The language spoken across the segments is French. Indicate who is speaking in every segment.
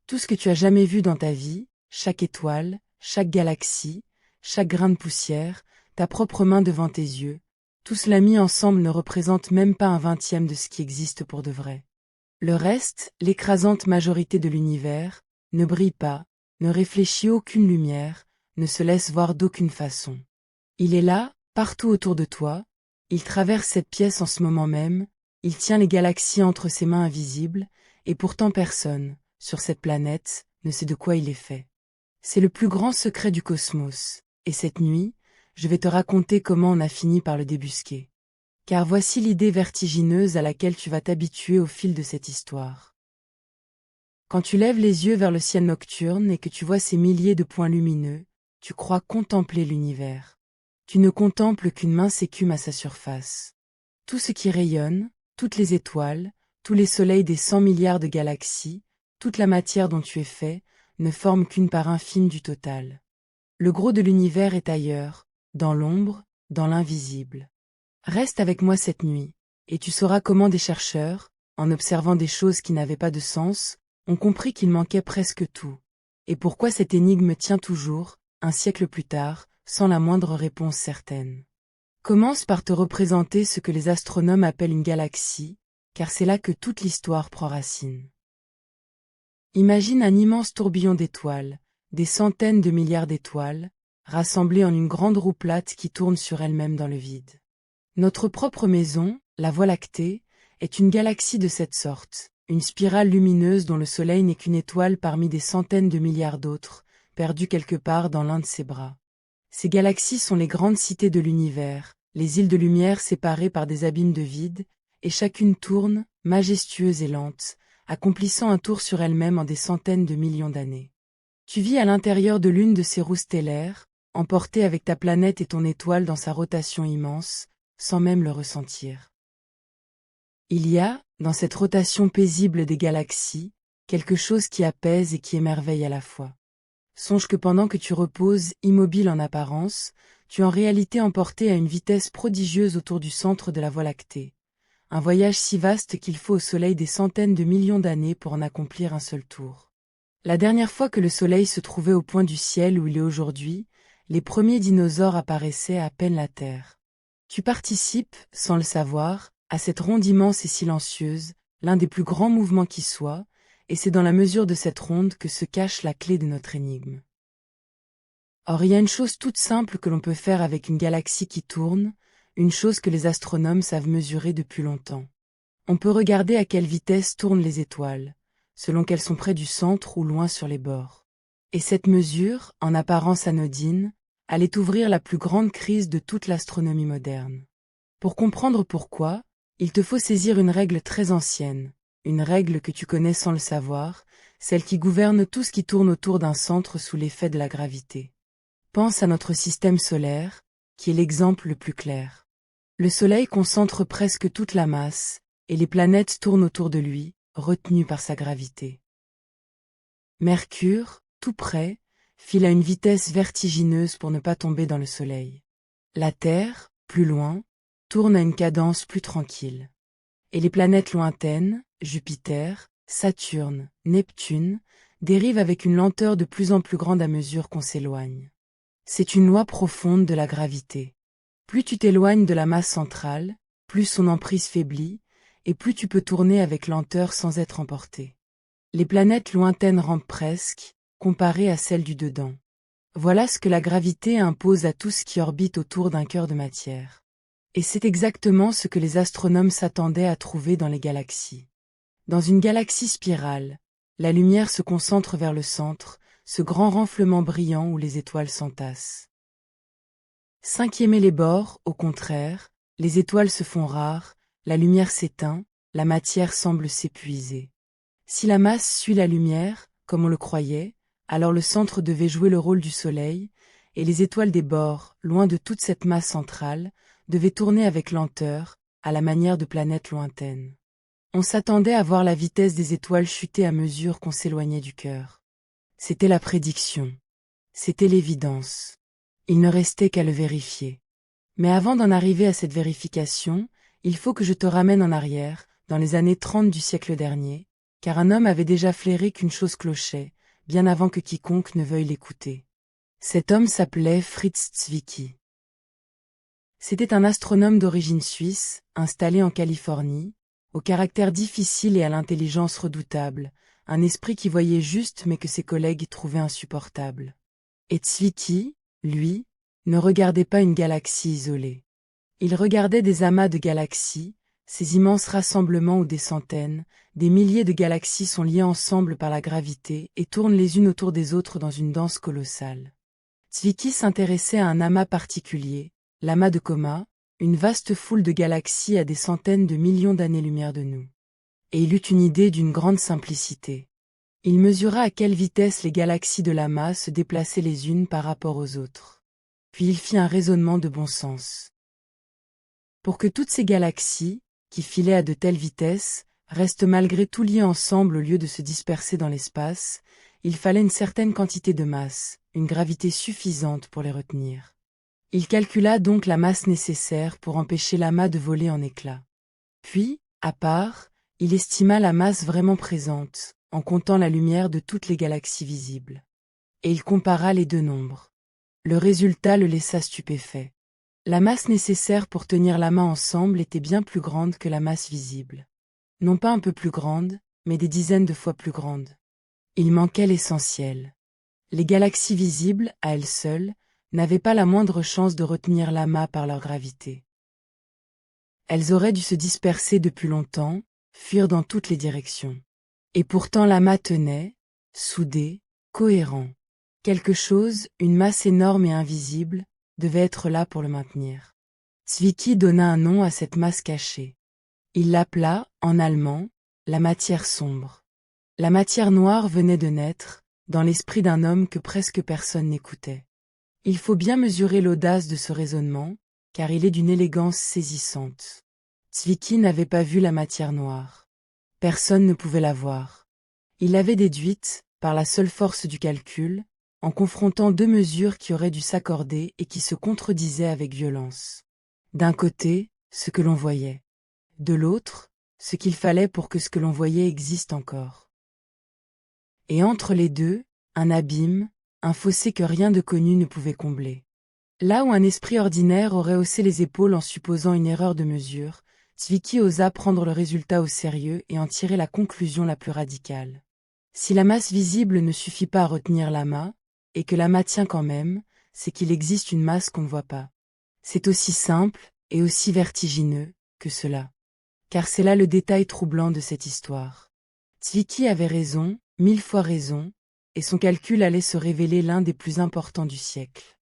Speaker 1: Tout ce que tu as jamais vu dans ta vie, chaque étoile, chaque galaxie, chaque grain de poussière, ta propre main devant tes yeux, tout cela mis ensemble ne représente même pas un vingtième de ce qui existe pour de vrai. Le reste, l'écrasante majorité de l'univers, ne brille pas, ne réfléchit aucune lumière, ne se laisse voir d'aucune façon. Il est là, partout autour de toi, il traverse cette pièce en ce moment même, il tient les galaxies entre ses mains invisibles, et pourtant personne, sur cette planète, ne sait de quoi il est fait. C'est le plus grand secret du cosmos, et cette nuit, je vais te raconter comment on a fini par le débusquer. Car voici l'idée vertigineuse à laquelle tu vas t'habituer au fil de cette histoire. Quand tu lèves les yeux vers le ciel nocturne et que tu vois ces milliers de points lumineux, tu crois contempler l'univers. Tu ne contemples qu'une mince écume à sa surface. Tout ce qui rayonne, toutes les étoiles, tous les soleils des 100 milliards de galaxies, toute la matière dont tu es fait, ne forment qu'une part infime du total. Le gros de l'univers est ailleurs, dans l'ombre, dans l'invisible. Reste avec moi cette nuit, et tu sauras comment des chercheurs, en observant des choses qui n'avaient pas de sens, ont compris qu'il manquait presque tout. Et pourquoi cette énigme tient toujours, un siècle plus tard, sans la moindre réponse certaine. Commence par te représenter ce que les astronomes appellent une galaxie, car c'est là que toute l'histoire prend racine. Imagine un immense tourbillon d'étoiles, des centaines de milliards d'étoiles, rassemblées en une grande roue plate qui tourne sur elle-même dans le vide. Notre propre maison, la Voie lactée, est une galaxie de cette sorte, une spirale lumineuse dont le Soleil n'est qu'une étoile parmi des centaines de milliards d'autres, perdue quelque part dans l'un de ses bras. Ces galaxies sont les grandes cités de l'univers, les îles de lumière séparées par des abîmes de vide, et chacune tourne, majestueuse et lente, accomplissant un tour sur elle-même en des centaines de millions d'années. Tu vis à l'intérieur de l'une de ces roues stellaires, emporté avec ta planète et ton étoile dans sa rotation immense, sans même le ressentir. Il y a, dans cette rotation paisible des galaxies, quelque chose qui apaise et qui émerveille à la fois. Songe que pendant que tu reposes, immobile en apparence, tu es en réalité emporté à une vitesse prodigieuse autour du centre de la Voie lactée. Un voyage si vaste qu'il faut au Soleil des centaines de millions d'années pour en accomplir un seul tour. La dernière fois que le Soleil se trouvait au point du ciel où il est aujourd'hui, les premiers dinosaures apparaissaient à peine la Terre. Tu participes, sans le savoir, à cette ronde immense et silencieuse, l'un des plus grands mouvements qui soit, et c'est dans la mesure de cette ronde que se cache la clé de notre énigme. Or il y a une chose toute simple que l'on peut faire avec une galaxie qui tourne, une chose que les astronomes savent mesurer depuis longtemps. On peut regarder à quelle vitesse tournent les étoiles, selon qu'elles sont près du centre ou loin sur les bords. Et cette mesure, en apparence anodine, allait ouvrir la plus grande crise de toute l'astronomie moderne. Pour comprendre pourquoi, il te faut saisir une règle très ancienne, une règle que tu connais sans le savoir, celle qui gouverne tout ce qui tourne autour d'un centre sous l'effet de la gravité. Pense à notre système solaire, qui est l'exemple le plus clair. Le Soleil concentre presque toute la masse, et les planètes tournent autour de lui, retenues par sa gravité. Mercure, tout près, file à une vitesse vertigineuse pour ne pas tomber dans le Soleil. La Terre, plus loin, tourne à une cadence plus tranquille. Et les planètes lointaines, Jupiter, Saturne, Neptune, dérivent avec une lenteur de plus en plus grande à mesure qu'on s'éloigne. C'est une loi profonde de la gravité. Plus tu t'éloignes de la masse centrale, plus son emprise faiblit, et plus tu peux tourner avec lenteur sans être emporté. Les planètes lointaines rampent presque, comparées à celles du dedans. Voilà ce que la gravité impose à tout ce qui orbite autour d'un cœur de matière. Et c'est exactement ce que les astronomes s'attendaient à trouver dans les galaxies. Dans une galaxie spirale, la lumière se concentre vers le centre, ce grand renflement brillant où les étoiles s'entassent. Cinquiémer les bords, au contraire, les étoiles se font rares, la lumière s'éteint, la matière semble s'épuiser. Si la masse suit la lumière, comme on le croyait, alors le centre devait jouer le rôle du Soleil, et les étoiles des bords, loin de toute cette masse centrale, devaient tourner avec lenteur, à la manière de planètes lointaines. On s'attendait à voir la vitesse des étoiles chuter à mesure qu'on s'éloignait du cœur. C'était la prédiction. C'était l'évidence. Il ne restait qu'à le vérifier. Mais avant d'en arriver à cette vérification, il faut que je te ramène en arrière, dans les années 30 du siècle dernier, car un homme avait déjà flairé qu'une chose clochait, bien avant que quiconque ne veuille l'écouter. Cet homme s'appelait Fritz Zwicky. C'était un astronome d'origine suisse, installé en Californie, au caractère difficile et à l'intelligence redoutable, un esprit qui voyait juste mais que ses collègues trouvaient insupportable. Et Zwicky, lui, ne regardait pas une galaxie isolée. Il regardait des amas de galaxies, ces immenses rassemblements où des centaines, des milliers de galaxies sont liées ensemble par la gravité et tournent les unes autour des autres dans une danse colossale. Zwicky s'intéressait à un amas particulier, l'amas de Coma, une vaste foule de galaxies à des centaines de millions d'années-lumière de nous. Et il eut une idée d'une grande simplicité. Il mesura à quelle vitesse les galaxies de l'amas se déplaçaient les unes par rapport aux autres. Puis il fit un raisonnement de bon sens. Pour que toutes ces galaxies, qui filaient à de telles vitesses, restent malgré tout liées ensemble au lieu de se disperser dans l'espace, il fallait une certaine quantité de masse, une gravité suffisante pour les retenir. Il calcula donc la masse nécessaire pour empêcher l'amas de voler en éclats. Puis, à part, il estima la masse vraiment présente, en comptant la lumière de toutes les galaxies visibles. Et il compara les deux nombres. Le résultat le laissa stupéfait. La masse nécessaire pour tenir l'amas ensemble était bien plus grande que la masse visible. Non pas un peu plus grande, mais des dizaines de fois plus grande. Il manquait l'essentiel. Les galaxies visibles, à elles seules, n'avaient pas la moindre chance de retenir l'amas par leur gravité. Elles auraient dû se disperser depuis longtemps, fuir dans toutes les directions. Et pourtant l'amas tenait, soudé, cohérent. Quelque chose, une masse énorme et invisible, devait être là pour le maintenir. Zwicky donna un nom à cette masse cachée. Il l'appela, en allemand, la matière sombre. La matière noire venait de naître, dans l'esprit d'un homme que presque personne n'écoutait. Il faut bien mesurer l'audace de ce raisonnement, car il est d'une élégance saisissante. Zwicky n'avait pas vu la matière noire. Personne ne pouvait la voir. Il l'avait déduite, par la seule force du calcul, en confrontant deux mesures qui auraient dû s'accorder et qui se contredisaient avec violence. D'un côté, ce que l'on voyait. De l'autre, ce qu'il fallait pour que ce que l'on voyait existe encore. Et entre les deux, un abîme, un fossé que rien de connu ne pouvait combler. Là où un esprit ordinaire aurait haussé les épaules en supposant une erreur de mesure, Zwicky osa prendre le résultat au sérieux et en tirer la conclusion la plus radicale. Si la masse visible ne suffit pas à retenir l'amas, et que l'amas tient quand même, c'est qu'il existe une masse qu'on ne voit pas. C'est aussi simple, et aussi vertigineux, que cela. Car c'est là le détail troublant de cette histoire. Zwicky avait raison, 1000 fois raison, et son calcul allait se révéler l'un des plus importants du siècle.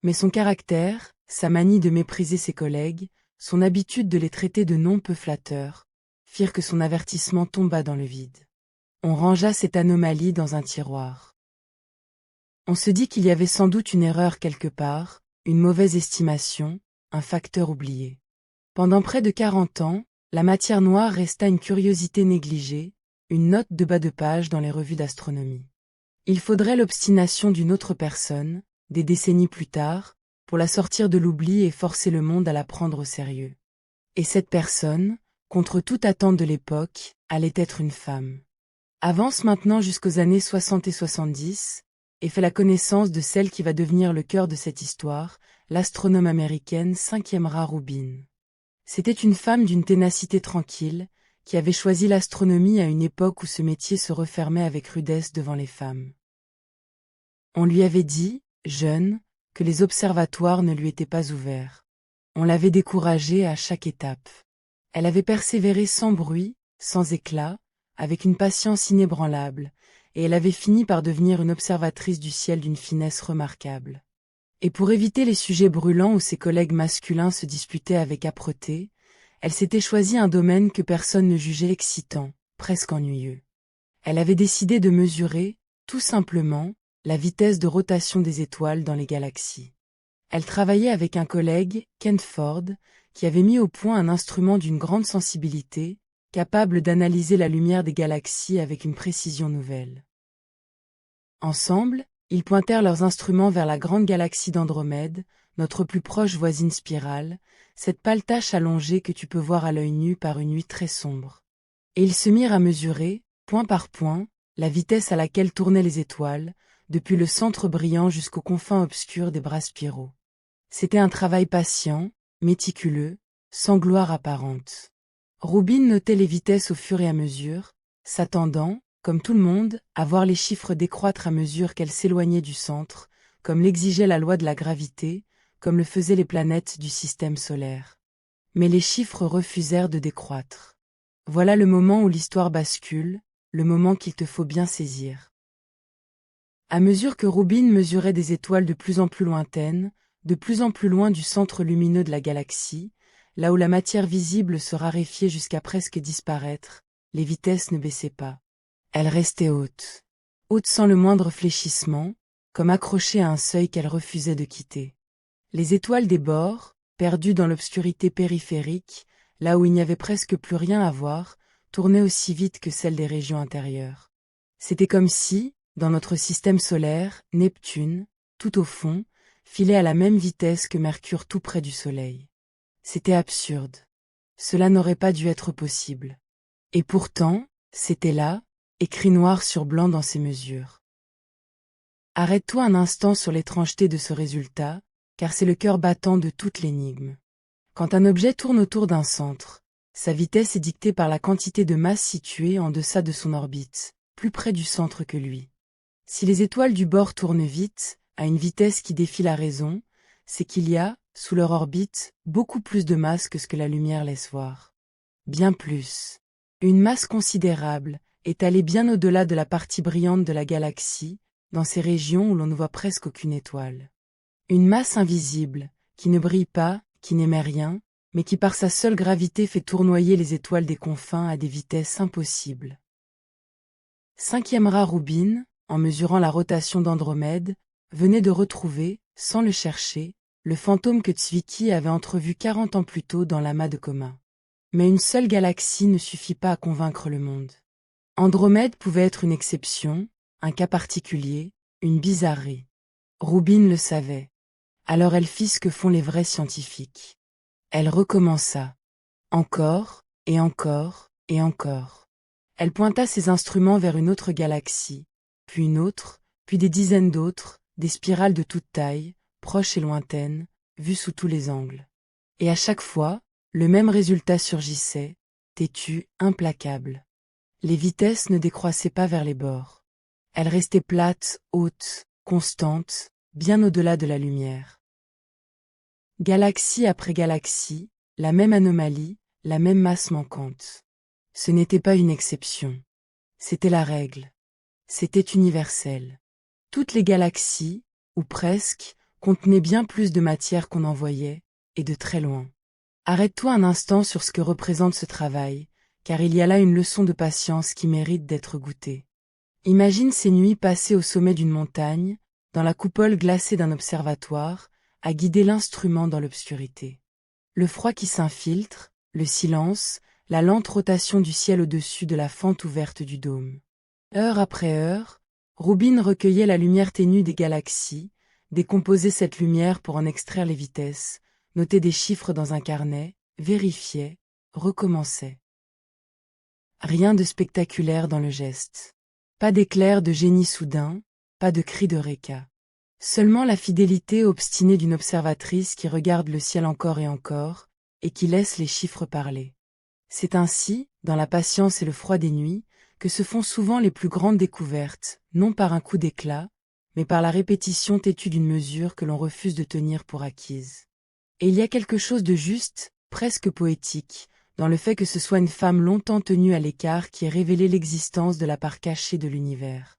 Speaker 1: Mais son caractère, sa manie de mépriser ses collègues, son habitude de les traiter de noms peu flatteurs, firent que son avertissement tomba dans le vide. On rangea cette anomalie dans un tiroir. On se dit qu'il y avait sans doute une erreur quelque part, une mauvaise estimation, un facteur oublié. Pendant près de 40 ans, la matière noire resta une curiosité négligée, une note de bas de page dans les revues d'astronomie. Il faudrait l'obstination d'une autre personne, des décennies plus tard, pour la sortir de l'oubli et forcer le monde à la prendre au sérieux. Et cette personne, contre toute attente de l'époque, allait être une femme. Avance maintenant jusqu'aux années 60 et 70, et fait la connaissance de celle qui va devenir le cœur de cette histoire, l'astronome américaine Cinquiemra Rubin. C'était une femme d'une ténacité tranquille, qui avait choisi l'astronomie à une époque où ce métier se refermait avec rudesse devant les femmes. On lui avait dit, jeune, que les observatoires ne lui étaient pas ouverts. On l'avait découragée à chaque étape. Elle avait persévéré sans bruit, sans éclat, avec une patience inébranlable, et elle avait fini par devenir une observatrice du ciel d'une finesse remarquable. Et pour éviter les sujets brûlants où ses collègues masculins se disputaient avec âpreté, elle s'était choisi un domaine que personne ne jugeait excitant, presque ennuyeux. Elle avait décidé de mesurer, tout simplement, la vitesse de rotation des étoiles dans les galaxies. Elle travaillait avec un collègue, Kent Ford, qui avait mis au point un instrument d'une grande sensibilité, capable d'analyser la lumière des galaxies avec une précision nouvelle. Ensemble, ils pointèrent leurs instruments vers la grande galaxie d'Andromède, notre plus proche voisine spirale, cette pâle tache allongée que tu peux voir à l'œil nu par une nuit très sombre. Et ils se mirent à mesurer, point par point, la vitesse à laquelle tournaient les étoiles, depuis le centre brillant jusqu'aux confins obscurs des bras spiraux. C'était un travail patient, méticuleux, sans gloire apparente. Rubin notait les vitesses au fur et à mesure, s'attendant, comme tout le monde, à voir les chiffres décroître à mesure qu'elles s'éloignaient du centre, comme l'exigeait la loi de la gravité, comme le faisaient les planètes du système solaire. Mais les chiffres refusèrent de décroître. Voilà le moment où l'histoire bascule, le moment qu'il te faut bien saisir. À mesure que Rubin mesurait des étoiles de plus en plus lointaines, de plus en plus loin du centre lumineux de la galaxie, là où la matière visible se raréfiait jusqu'à presque disparaître, les vitesses ne baissaient pas. Elles restaient hautes. Hautes sans le moindre fléchissement, comme accrochées à un seuil qu'elles refusaient de quitter. Les étoiles des bords, perdues dans l'obscurité périphérique, là où il n'y avait presque plus rien à voir, tournaient aussi vite que celles des régions intérieures. C'était comme si, dans notre système solaire, Neptune, tout au fond, filait à la même vitesse que Mercure tout près du Soleil. C'était absurde. Cela n'aurait pas dû être possible. Et pourtant, c'était là, écrit noir sur blanc dans ces mesures. Arrête-toi un instant sur l'étrangeté de ce résultat, car c'est le cœur battant de toute l'énigme. Quand un objet tourne autour d'un centre, sa vitesse est dictée par la quantité de masse située en deçà de son orbite, plus près du centre que lui. Si les étoiles du bord tournent vite, à une vitesse qui défie la raison, c'est qu'il y a, sous leur orbite, beaucoup plus de masse que ce que la lumière laisse voir. Bien plus. Une masse considérable, étalée bien au-delà de la partie brillante de la galaxie, dans ces régions où l'on ne voit presque aucune étoile. Une masse invisible, qui ne brille pas, qui n'émet rien, mais qui par sa seule gravité fait tournoyer les étoiles des confins à des vitesses impossibles. Cinquième rat Rubin, en mesurant la rotation d'Andromède, venait de retrouver, sans le chercher, le fantôme que Zwicky avait entrevu 40 ans plus tôt dans l'amas de Coma. Mais une seule galaxie ne suffit pas à convaincre le monde. Andromède pouvait être une exception, un cas particulier, une bizarrerie. Rubin le savait. Alors elle fit ce que font les vrais scientifiques. Elle recommença. Encore, et encore, et encore. Elle pointa ses instruments vers une autre galaxie, puis une autre, puis des dizaines d'autres, des spirales de toute taille, proches et lointaines, vues sous tous les angles. Et à chaque fois, le même résultat surgissait, têtu, implacable. Les vitesses ne décroissaient pas vers les bords. Elles restaient plates, hautes, constantes, bien au-delà de la lumière. Galaxie après galaxie, la même anomalie, la même masse manquante. Ce n'était pas une exception. C'était la règle. C'était universel. Toutes les galaxies, ou presque, contenaient bien plus de matière qu'on en voyait, et de très loin. Arrête-toi un instant sur ce que représente ce travail, car il y a là une leçon de patience qui mérite d'être goûtée. Imagine ces nuits passées au sommet d'une montagne, dans la coupole glacée d'un observatoire, à guider l'instrument dans l'obscurité. Le froid qui s'infiltre, le silence, la lente rotation du ciel au-dessus de la fente ouverte du dôme. Heure après heure, Rubin recueillait la lumière ténue des galaxies, décomposait cette lumière pour en extraire les vitesses, notait des chiffres dans un carnet, vérifiait, recommençait. Rien de spectaculaire dans le geste. Pas d'éclair de génie soudain, pas de cri d'Eureka. Seulement la fidélité obstinée d'une observatrice qui regarde le ciel encore et qui laisse les chiffres parler. C'est ainsi, dans la patience et le froid des nuits, que se font souvent les plus grandes découvertes, non par un coup d'éclat, mais par la répétition têtue d'une mesure que l'on refuse de tenir pour acquise. Et il y a quelque chose de juste, presque poétique, dans le fait que ce soit une femme longtemps tenue à l'écart qui ait révélé l'existence de la part cachée de l'univers.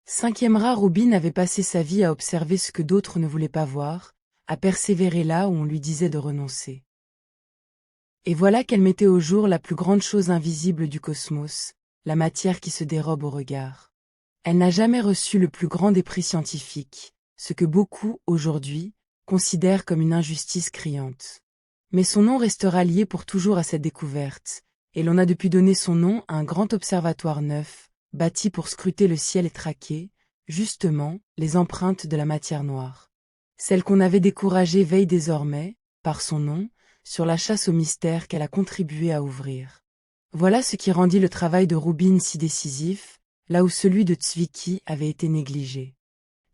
Speaker 1: Cinquième rat Rubin avait passé sa vie à observer ce que d'autres ne voulaient pas voir, à persévérer là où on lui disait de renoncer. Et voilà qu'elle mettait au jour la plus grande chose invisible du cosmos, la matière qui se dérobe au regard. Elle n'a jamais reçu le plus grand des prix scientifiques, ce que beaucoup, aujourd'hui, considèrent comme une injustice criante. Mais son nom restera lié pour toujours à cette découverte, et l'on a depuis donné son nom à un grand observatoire neuf, bâti pour scruter le ciel et traquer, justement, les empreintes de la matière noire. Celle qu'on avait découragée veille désormais, par son nom, sur la chasse au mystère qu'elle a contribué à ouvrir. Voilà ce qui rendit le travail de Rubin si décisif, là où celui de Zwicky avait été négligé.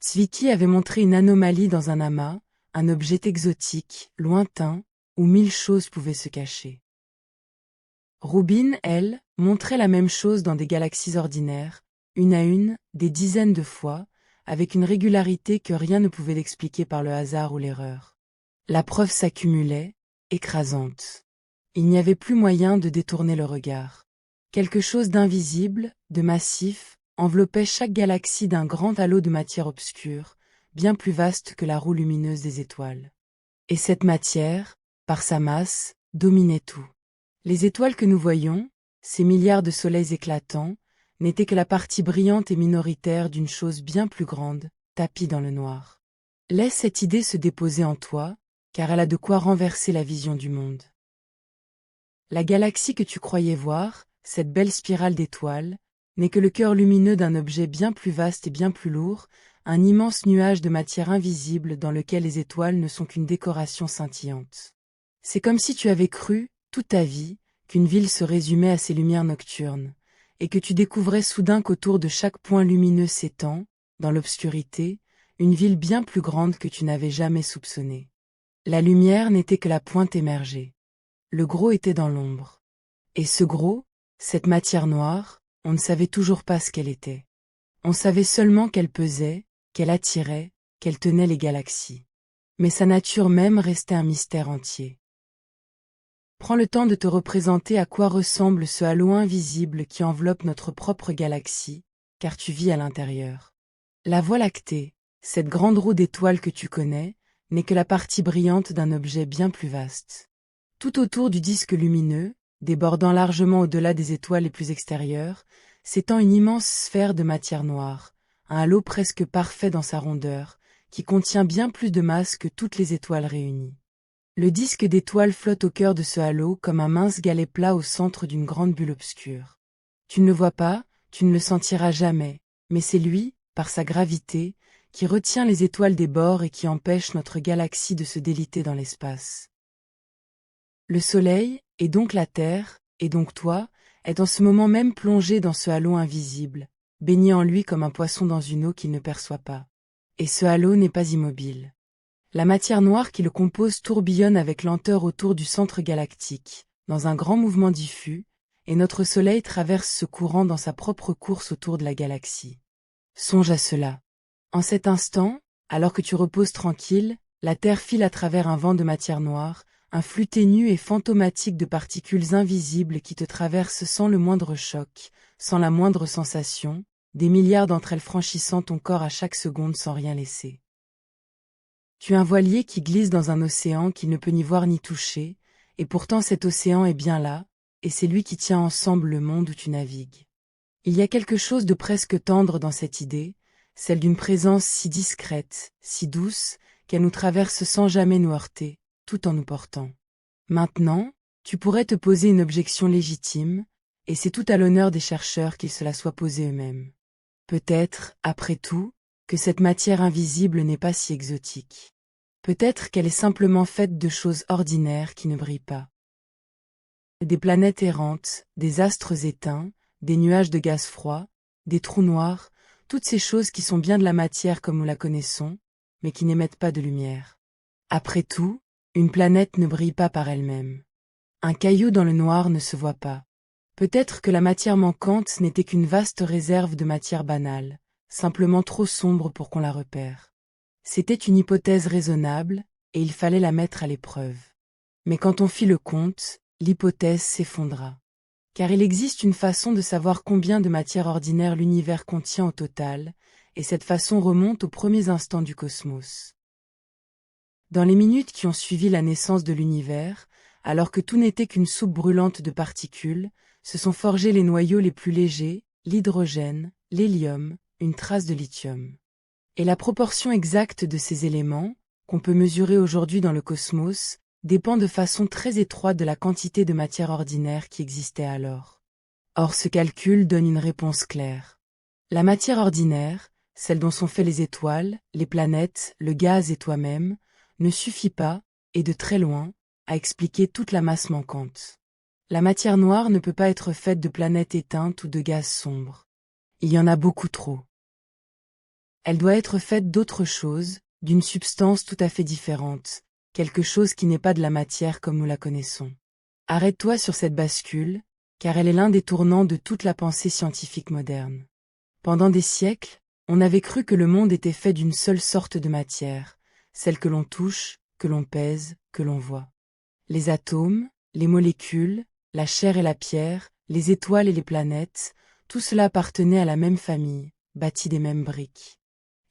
Speaker 1: Zwicky avait montré une anomalie dans un amas, un objet exotique, lointain, où 1000 choses pouvaient se cacher. Rubin, elle, montrait la même chose dans des galaxies ordinaires, une à une, des dizaines de fois, avec une régularité que rien ne pouvait expliquer par le hasard ou l'erreur. La preuve s'accumulait, écrasante. Il n'y avait plus moyen de détourner le regard. Quelque chose d'invisible, de massif, enveloppait chaque galaxie d'un grand halo de matière obscure, bien plus vaste que la roue lumineuse des étoiles. Et cette matière, par sa masse, dominait tout. Les étoiles que nous voyons, ces milliards de soleils éclatants, n'étaient que la partie brillante et minoritaire d'une chose bien plus grande, tapie dans le noir. Laisse cette idée se déposer en toi, car elle a de quoi renverser la vision du monde. La galaxie que tu croyais voir, cette belle spirale d'étoiles, n'est que le cœur lumineux d'un objet bien plus vaste et bien plus lourd, un immense nuage de matière invisible dans lequel les étoiles ne sont qu'une décoration scintillante. C'est comme si tu avais cru, toute ta vie, qu'une ville se résumait à ses lumières nocturnes, et que tu découvrais soudain qu'autour de chaque point lumineux s'étend, dans l'obscurité, une ville bien plus grande que tu n'avais jamais soupçonnée. La lumière n'était que la pointe émergée. Le gros était dans l'ombre. Et ce gros, cette matière noire, on ne savait toujours pas ce qu'elle était. On savait seulement qu'elle pesait, qu'elle attirait, qu'elle tenait les galaxies. Mais sa nature même restait un mystère entier. Prends le temps de te représenter à quoi ressemble ce halo invisible qui enveloppe notre propre galaxie, car tu vis à l'intérieur. La Voie lactée, cette grande roue d'étoiles que tu connais, n'est que la partie brillante d'un objet bien plus vaste. Tout autour du disque lumineux, débordant largement au-delà des étoiles les plus extérieures, s'étend une immense sphère de matière noire, un halo presque parfait dans sa rondeur, qui contient bien plus de masse que toutes les étoiles réunies. Le disque d'étoiles flotte au cœur de ce halo comme un mince galet plat au centre d'une grande bulle obscure. Tu ne le vois pas, tu ne le sentiras jamais, mais c'est lui, par sa gravité, qui retient les étoiles des bords et qui empêche notre galaxie de se déliter dans l'espace. Le Soleil, et donc la Terre, et donc toi, est en ce moment même plongé dans ce halo invisible, baigné en lui comme un poisson dans une eau qu'il ne perçoit pas. Et ce halo n'est pas immobile. La matière noire qui le compose tourbillonne avec lenteur autour du centre galactique, dans un grand mouvement diffus, et notre Soleil traverse ce courant dans sa propre course autour de la galaxie. Songe à cela. En cet instant, alors que tu reposes tranquille, la Terre file à travers un vent de matière noire, un flux ténu et fantomatique de particules invisibles qui te traversent sans le moindre choc, sans la moindre sensation, des milliards d'entre elles franchissant ton corps à chaque seconde sans rien laisser. Tu es un voilier qui glisse dans un océan qui ne peut ni voir ni toucher, et pourtant cet océan est bien là, et c'est lui qui tient ensemble le monde où tu navigues. Il y a quelque chose de presque tendre dans cette idée, celle d'une présence si discrète, si douce, qu'elle nous traverse sans jamais nous heurter, tout en nous portant. Maintenant, tu pourrais te poser une objection légitime, et c'est tout à l'honneur des chercheurs qu'ils se la soient posée eux-mêmes. Peut-être, après tout, que cette matière invisible n'est pas si exotique. Peut-être qu'elle est simplement faite de choses ordinaires qui ne brillent pas. Des planètes errantes, des astres éteints, des nuages de gaz froid, des trous noirs, toutes ces choses qui sont bien de la matière comme nous la connaissons, mais qui n'émettent pas de lumière. Après tout, une planète ne brille pas par elle-même. Un caillou dans le noir ne se voit pas. Peut-être que la matière manquante n'était qu'une vaste réserve de matière banale, simplement trop sombre pour qu'on la repère. C'était une hypothèse raisonnable, et il fallait la mettre à l'épreuve. Mais quand on fit le compte, l'hypothèse s'effondra. Car il existe une façon de savoir combien de matière ordinaire l'univers contient au total, et cette façon remonte aux premiers instants du cosmos. Dans les minutes qui ont suivi la naissance de l'univers, alors que tout n'était qu'une soupe brûlante de particules, se sont forgés les noyaux les plus légers, l'hydrogène, l'hélium, une trace de lithium. Et la proportion exacte de ces éléments, qu'on peut mesurer aujourd'hui dans le cosmos, dépend de façon très étroite de la quantité de matière ordinaire qui existait alors. Or ce calcul donne une réponse claire. La matière ordinaire, celle dont sont faits les étoiles, les planètes, le gaz et toi-même, ne suffit pas, et de très loin, à expliquer toute la masse manquante. La matière noire ne peut pas être faite de planètes éteintes ou de gaz sombres. Il y en a beaucoup trop. Elle doit être faite d'autre chose, d'une substance tout à fait différente, quelque chose qui n'est pas de la matière comme nous la connaissons. Arrête-toi sur cette bascule, car elle est l'un des tournants de toute la pensée scientifique moderne. Pendant des siècles, on avait cru que le monde était fait d'une seule sorte de matière, celle que l'on touche, que l'on pèse, que l'on voit. Les atomes, les molécules, la chair et la pierre, les étoiles et les planètes, tout cela appartenait à la même famille, bâti des mêmes briques.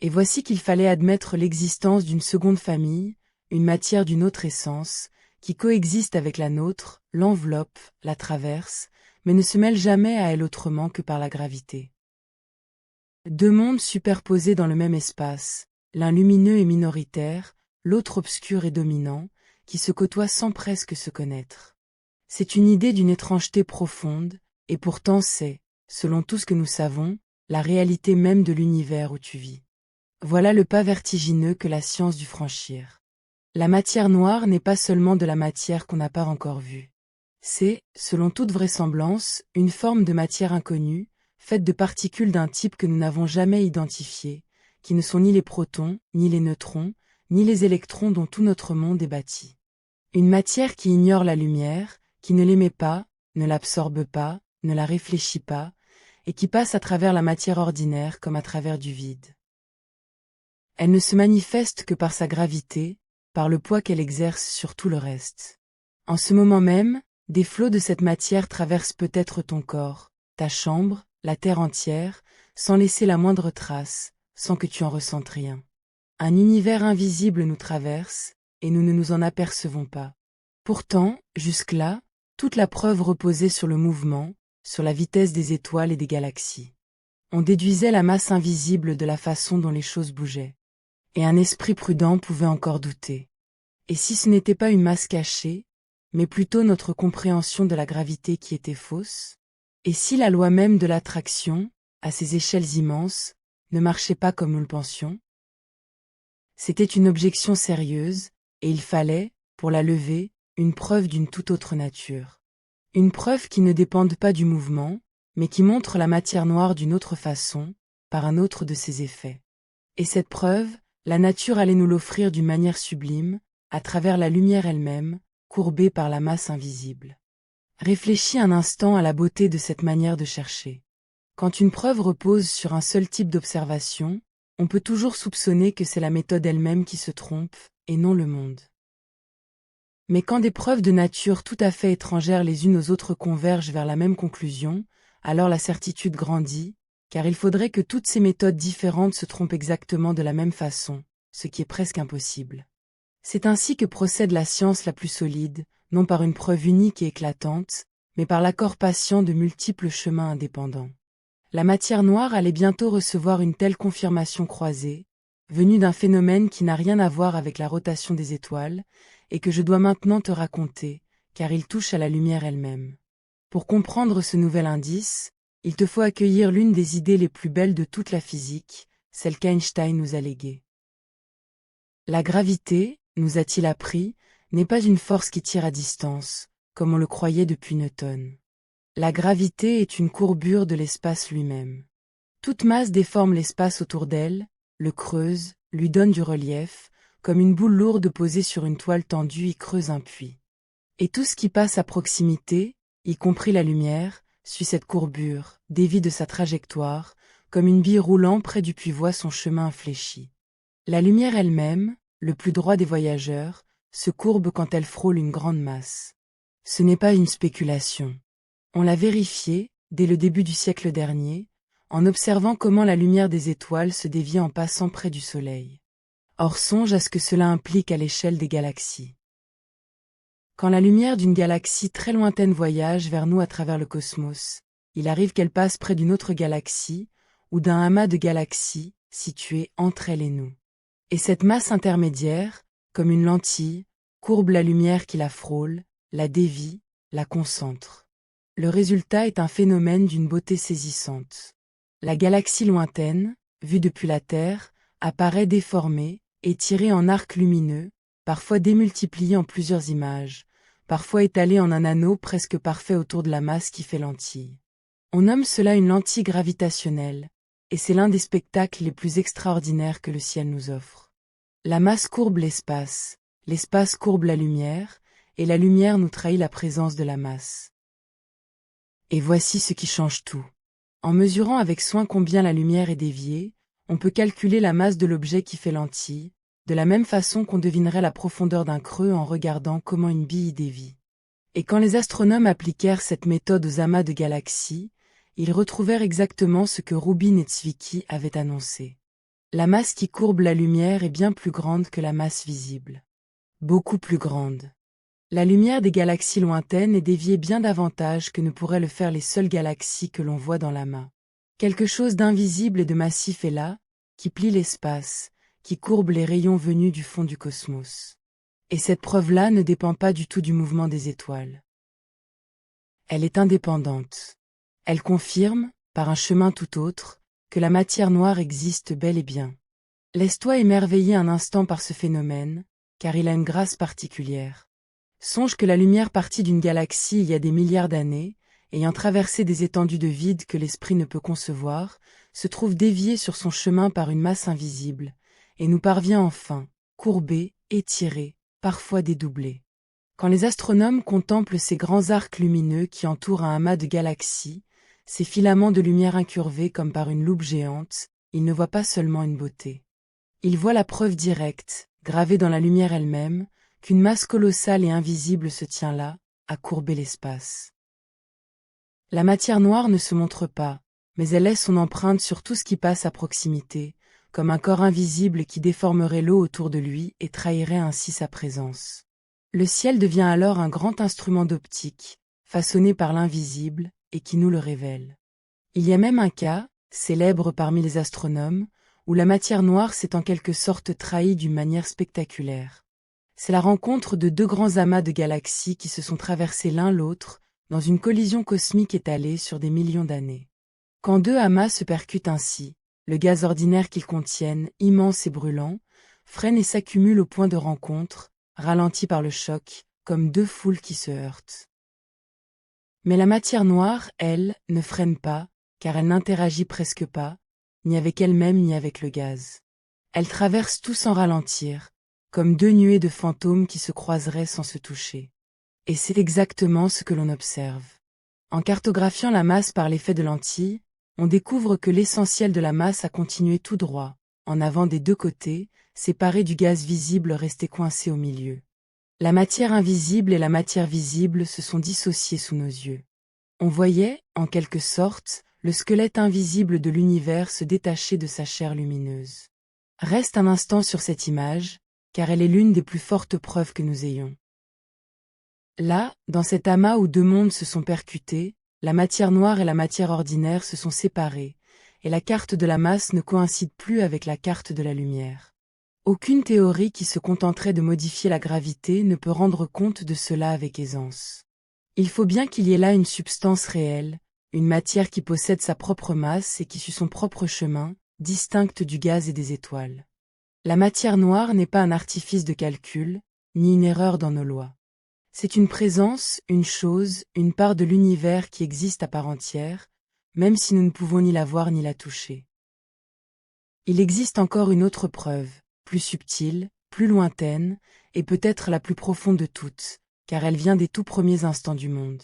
Speaker 1: Et voici qu'il fallait admettre l'existence d'une seconde famille, une matière d'une autre essence, qui coexiste avec la nôtre, l'enveloppe, la traverse, mais ne se mêle jamais à elle autrement que par la gravité. Deux mondes superposés dans le même espace, l'un lumineux et minoritaire, l'autre obscur et dominant, qui se côtoient sans presque se connaître. C'est une idée d'une étrangeté profonde, et pourtant c'est, selon tout ce que nous savons, la réalité même de l'univers où tu vis. Voilà le pas vertigineux que la science dut franchir. La matière noire n'est pas seulement de la matière qu'on n'a pas encore vue. C'est, selon toute vraisemblance, une forme de matière inconnue, faite de particules d'un type que nous n'avons jamais identifié, qui ne sont ni les protons, ni les neutrons, ni les électrons dont tout notre monde est bâti. Une matière qui ignore la lumière, qui ne l'émet pas, ne l'absorbe pas, ne la réfléchit pas, et qui passe à travers la matière ordinaire comme à travers du vide. Elle ne se manifeste que par sa gravité, par le poids qu'elle exerce sur tout le reste. En ce moment même, des flots de cette matière traversent peut-être ton corps, ta chambre, la terre entière, sans laisser la moindre trace, sans que tu en ressentes rien. Un univers invisible nous traverse, et nous ne nous en apercevons pas. Pourtant, jusque-là, toute la preuve reposait sur le mouvement, sur la vitesse des étoiles et des galaxies. On déduisait la masse invisible de la façon dont les choses bougeaient. Et un esprit prudent pouvait encore douter. Et si ce n'était pas une masse cachée, mais plutôt notre compréhension de la gravité qui était fausse? Et si la loi même de l'attraction, à ces échelles immenses, ne marchait pas comme nous le pensions? C'était une objection sérieuse, et il fallait, pour la lever, une preuve d'une toute autre nature. Une preuve qui ne dépende pas du mouvement, mais qui montre la matière noire d'une autre façon, par un autre de ses effets. Et cette preuve, la nature allait nous l'offrir d'une manière sublime, à travers la lumière elle-même, courbée par la masse invisible. Réfléchis un instant à la beauté de cette manière de chercher. Quand une preuve repose sur un seul type d'observation, on peut toujours soupçonner que c'est la méthode elle-même qui se trompe, et non le monde. Mais quand des preuves de nature tout à fait étrangères les unes aux autres convergent vers la même conclusion, alors la certitude grandit, car il faudrait que toutes ces méthodes différentes se trompent exactement de la même façon, ce qui est presque impossible. C'est ainsi que procède la science la plus solide, non par une preuve unique et éclatante, mais par l'accord patient de multiples chemins indépendants. La matière noire allait bientôt recevoir une telle confirmation croisée, venue d'un phénomène qui n'a rien à voir avec la rotation des étoiles, et que je dois maintenant te raconter, car il touche à la lumière elle-même. Pour comprendre ce nouvel indice, il te faut accueillir l'une des idées les plus belles de toute la physique, celle qu'Einstein nous a léguée. La gravité, nous a-t-il appris, n'est pas une force qui tire à distance, comme on le croyait depuis Newton. La gravité est une courbure de l'espace lui-même. Toute masse déforme l'espace autour d'elle, le creuse, lui donne du relief, comme une boule lourde posée sur une toile tendue y creuse un puits. Et tout ce qui passe à proximité, y compris la lumière, suit cette courbure, dévie de sa trajectoire, comme une bille roulant près du puits voit son chemin infléchi. La lumière elle-même, le plus droit des voyageurs, se courbe quand elle frôle une grande masse. Ce n'est pas une spéculation. On l'a vérifié, dès le début du siècle dernier, en observant comment la lumière des étoiles se déviait en passant près du Soleil. Or songe à ce que cela implique à l'échelle des galaxies. Quand la lumière d'une galaxie très lointaine voyage vers nous à travers le cosmos, il arrive qu'elle passe près d'une autre galaxie, ou d'un amas de galaxies, situées entre elle et nous. Et cette masse intermédiaire, comme une lentille, courbe la lumière qui la frôle, la dévie, la concentre. Le résultat est un phénomène d'une beauté saisissante. La galaxie lointaine, vue depuis la Terre, apparaît déformée, étirée en arcs lumineux, parfois démultipliée en plusieurs images, parfois étalée en un anneau presque parfait autour de la masse qui fait lentille. On nomme cela une lentille gravitationnelle, et c'est l'un des spectacles les plus extraordinaires que le ciel nous offre. La masse courbe l'espace courbe la lumière, et la lumière nous trahit la présence de la masse. Et voici ce qui change tout. En mesurant avec soin combien la lumière est déviée, on peut calculer la masse de l'objet qui fait lentille, de la même façon qu'on devinerait la profondeur d'un creux en regardant comment une bille dévie. Et quand les astronomes appliquèrent cette méthode aux amas de galaxies, ils retrouvèrent exactement ce que Rubin et Zwicky avaient annoncé. La masse qui courbe la lumière est bien plus grande que la masse visible. Beaucoup plus grande. La lumière des galaxies lointaines est déviée bien davantage que ne pourraient le faire les seules galaxies que l'on voit dans l'amas. Quelque chose d'invisible et de massif est là, qui plie l'espace, qui courbe les rayons venus du fond du cosmos. Et cette preuve-là ne dépend pas du tout du mouvement des étoiles. Elle est indépendante. Elle confirme, par un chemin tout autre, que la matière noire existe bel et bien. Laisse-toi émerveiller un instant par ce phénomène, car il a une grâce particulière. Songe que la lumière partie d'une galaxie il y a des milliards d'années, ayant traversé des étendues de vide que l'esprit ne peut concevoir, se trouve déviée sur son chemin par une masse invisible, et nous parvient enfin, courbée, étirée, parfois dédoublée. Quand les astronomes contemplent ces grands arcs lumineux qui entourent un amas de galaxies, ces filaments de lumière incurvés comme par une loupe géante, ils ne voient pas seulement une beauté. Ils voient la preuve directe, gravée dans la lumière elle-même, qu'une masse colossale et invisible se tient là, à courber l'espace. La matière noire ne se montre pas, mais elle laisse son empreinte sur tout ce qui passe à proximité, comme un corps invisible qui déformerait l'eau autour de lui et trahirait ainsi sa présence. Le ciel devient alors un grand instrument d'optique, façonné par l'invisible, et qui nous le révèle. Il y a même un cas, célèbre parmi les astronomes, où la matière noire s'est en quelque sorte trahie d'une manière spectaculaire. C'est la rencontre de deux grands amas de galaxies qui se sont traversés l'un l'autre, dans une collision cosmique étalée sur des millions d'années. Quand deux amas se percutent ainsi, le gaz ordinaire qu'ils contiennent, immense et brûlant, freine et s'accumule au point de rencontre, ralenti par le choc, comme deux foules qui se heurtent. Mais la matière noire, elle, ne freine pas, car elle n'interagit presque pas, ni avec elle-même ni avec le gaz. Elle traverse tout sans ralentir, comme deux nuées de fantômes qui se croiseraient sans se toucher. Et c'est exactement ce que l'on observe. En cartographiant la masse par l'effet de lentille, on découvre que l'essentiel de la masse a continué tout droit, en avant des deux côtés, séparé du gaz visible resté coincé au milieu. La matière invisible et la matière visible se sont dissociées sous nos yeux. On voyait, en quelque sorte, le squelette invisible de l'univers se détacher de sa chair lumineuse. Reste un instant sur cette image, car elle est l'une des plus fortes preuves que nous ayons. Là, dans cet amas où deux mondes se sont percutés, la matière noire et la matière ordinaire se sont séparées, et la carte de la masse ne coïncide plus avec la carte de la lumière. Aucune théorie qui se contenterait de modifier la gravité ne peut rendre compte de cela avec aisance. Il faut bien qu'il y ait là une substance réelle, une matière qui possède sa propre masse et qui suit son propre chemin, distincte du gaz et des étoiles. La matière noire n'est pas un artifice de calcul, ni une erreur dans nos lois. C'est une présence, une chose, une part de l'univers qui existe à part entière, même si nous ne pouvons ni la voir ni la toucher. Il existe encore une autre preuve, plus subtile, plus lointaine, et peut-être la plus profonde de toutes, car elle vient des tout premiers instants du monde.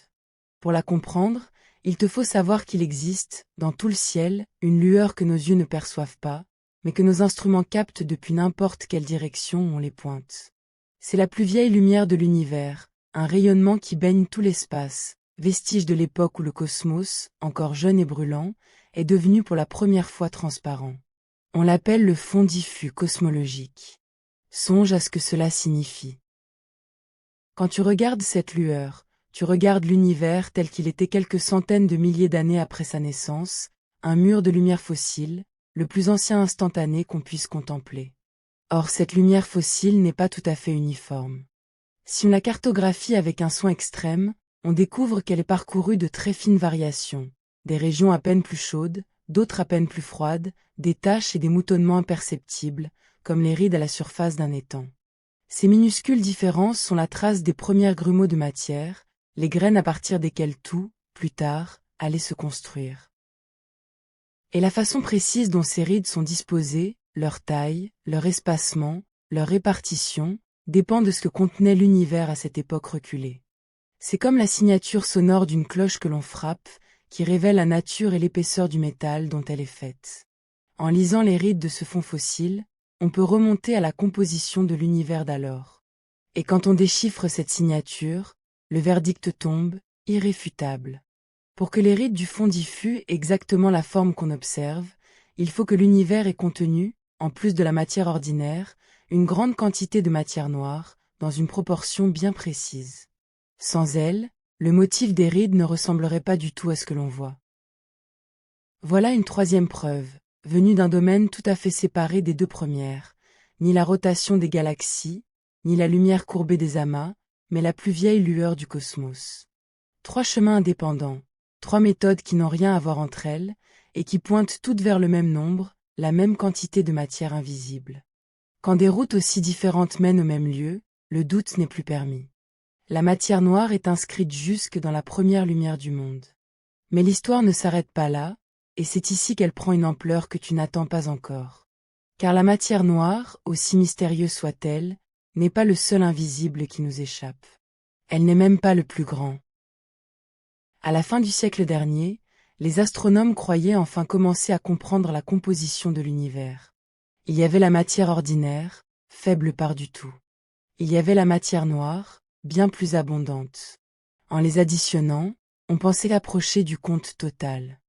Speaker 1: Pour la comprendre, il te faut savoir qu'il existe, dans tout le ciel, une lueur que nos yeux ne perçoivent pas, mais que nos instruments captent depuis n'importe quelle direction où on les pointe. C'est la plus vieille lumière de l'univers, un rayonnement qui baigne tout l'espace, vestige de l'époque où le cosmos, encore jeune et brûlant, est devenu pour la première fois transparent. On l'appelle le fond diffus cosmologique. Songe à ce que cela signifie. Quand tu regardes cette lueur, tu regardes l'univers tel qu'il était quelques centaines de milliers d'années après sa naissance, un mur de lumière fossile, le plus ancien instantané qu'on puisse contempler. Or cette lumière fossile n'est pas tout à fait uniforme. Si on la cartographie avec un soin extrême, on découvre qu'elle est parcourue de très fines variations, des régions à peine plus chaudes, d'autres à peine plus froides, des taches et des moutonnements imperceptibles, comme les rides à la surface d'un étang. Ces minuscules différences sont la trace des premiers grumeaux de matière, les graines à partir desquelles tout, plus tard, allait se construire. Et la façon précise dont ces rides sont disposées, leur taille, leur espacement, leur répartition, dépend de ce que contenait l'univers à cette époque reculée. C'est comme la signature sonore d'une cloche que l'on frappe, qui révèle la nature et l'épaisseur du métal dont elle est faite. En lisant les rides de ce fond fossile, on peut remonter à la composition de l'univers d'alors. Et quand on déchiffre cette signature, le verdict tombe, irréfutable. Pour que les rides du fond diffus aient exactement la forme qu'on observe, il faut que l'univers ait contenu, en plus de la matière ordinaire, une grande quantité de matière noire, dans une proportion bien précise. Sans elle, le motif des rides ne ressemblerait pas du tout à ce que l'on voit. Voilà une troisième preuve, venue d'un domaine tout à fait séparé des deux premières, ni la rotation des galaxies, ni la lumière courbée des amas, mais la plus vieille lueur du cosmos. Trois chemins indépendants, trois méthodes qui n'ont rien à voir entre elles, et qui pointent toutes vers le même nombre, la même quantité de matière invisible. Quand des routes aussi différentes mènent au même lieu, le doute n'est plus permis. La matière noire est inscrite jusque dans la première lumière du monde. Mais l'histoire ne s'arrête pas là, et c'est ici qu'elle prend une ampleur que tu n'attends pas encore. Car la matière noire, aussi mystérieuse soit-elle, n'est pas le seul invisible qui nous échappe. Elle n'est même pas le plus grand. À la fin du siècle dernier, les astronomes croyaient enfin commencer à comprendre la composition de l'univers. Il y avait la matière ordinaire, faible par du tout. Il y avait la matière noire, bien plus abondante. En les additionnant, on pensait approcher du compte total.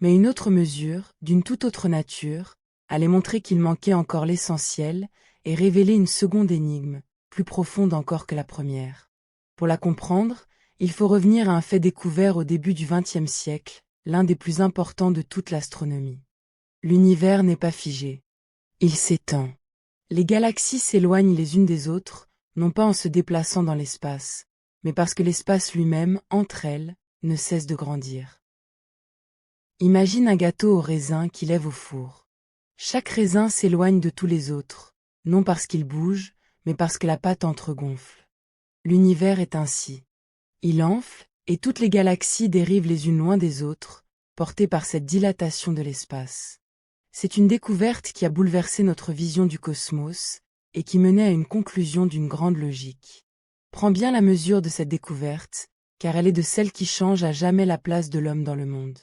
Speaker 1: Mais une autre mesure, d'une toute autre nature, allait montrer qu'il manquait encore l'essentiel et révéler une seconde énigme, plus profonde encore que la première. Pour la comprendre, il faut revenir à un fait découvert au début du XXe siècle, l'un des plus importants de toute l'astronomie. L'univers n'est pas figé. Il s'étend. Les galaxies s'éloignent les unes des autres, non pas en se déplaçant dans l'espace, mais parce que l'espace lui-même, entre elles, ne cesse de grandir. Imagine un gâteau au raisin qui lève au four. Chaque raisin s'éloigne de tous les autres, non parce qu'il bouge, mais parce que la pâte entregonfle. L'univers est ainsi. Il enfle, et toutes les galaxies dérivent les unes loin des autres, portées par cette dilatation de l'espace. C'est une découverte qui a bouleversé notre vision du cosmos, et qui menait à une conclusion d'une grande logique. Prends bien la mesure de cette découverte, car elle est de celles qui changent à jamais la place de l'homme dans le monde.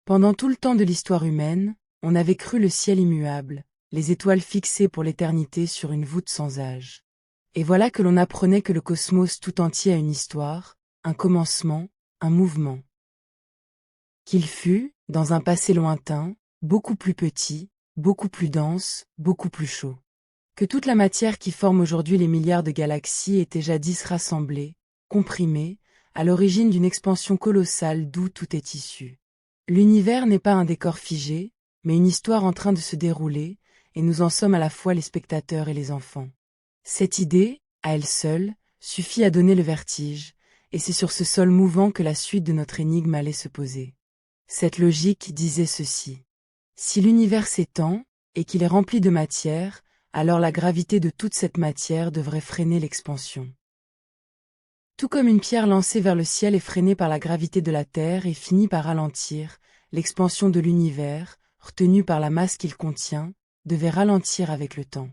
Speaker 1: Pendant tout le temps de l'histoire humaine, on avait cru le ciel immuable, les étoiles fixées pour l'éternité sur une voûte sans âge. Et voilà que l'on apprenait que le cosmos tout entier a une histoire, un commencement, un mouvement. Qu'il fut, dans un passé lointain, beaucoup plus petit, beaucoup plus dense, beaucoup plus chaud. Que toute la matière qui forme aujourd'hui les milliards de galaxies était jadis rassemblée, comprimée, à l'origine d'une expansion colossale d'où tout est issu. L'univers n'est pas un décor figé, mais une histoire en train de se dérouler, et nous en sommes à la fois les spectateurs et les enfants. Cette idée, à elle seule, suffit à donner le vertige, et c'est sur ce sol mouvant que la suite de notre énigme allait se poser. Cette logique disait ceci. Si l'univers s'étend, et qu'il est rempli de matière, alors la gravité de toute cette matière devrait freiner l'expansion. Tout comme une pierre lancée vers le ciel est freinée par la gravité de la Terre et finit par ralentir, l'expansion de l'univers, retenue par la masse qu'il contient, devait ralentir avec le temps.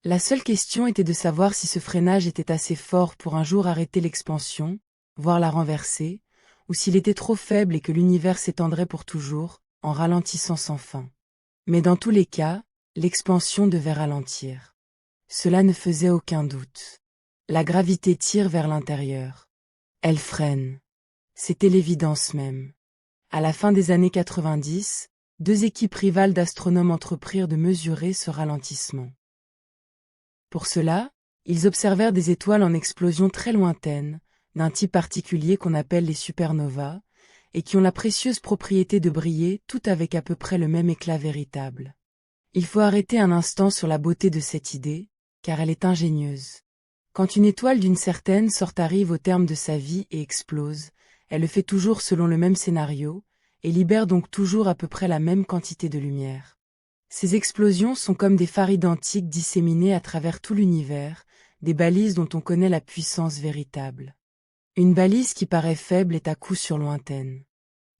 Speaker 1: La seule question était de savoir si ce freinage était assez fort pour un jour arrêter l'expansion, voire la renverser, ou s'il était trop faible et que l'univers s'étendrait pour toujours, en ralentissant sans fin. Mais dans tous les cas, l'expansion devait ralentir. Cela ne faisait aucun doute. La gravité tire vers l'intérieur. Elle freine. C'était l'évidence même. À la fin des années 90, deux équipes rivales d'astronomes entreprirent de mesurer ce ralentissement. Pour cela, ils observèrent des étoiles en explosion très lointaines, d'un type particulier qu'on appelle les supernovas, et qui ont la précieuse propriété de briller toutes avec à peu près le même éclat véritable. Il faut arrêter un instant sur la beauté de cette idée, car elle est ingénieuse. Quand une étoile d'une certaine sorte arrive au terme de sa vie et explose, elle le fait toujours selon le même scénario, et libère donc toujours à peu près la même quantité de lumière. Ces explosions sont comme des phares identiques disséminés à travers tout l'univers, des balises dont on connaît la puissance véritable. Une balise qui paraît faible est à coup sûr lointaine.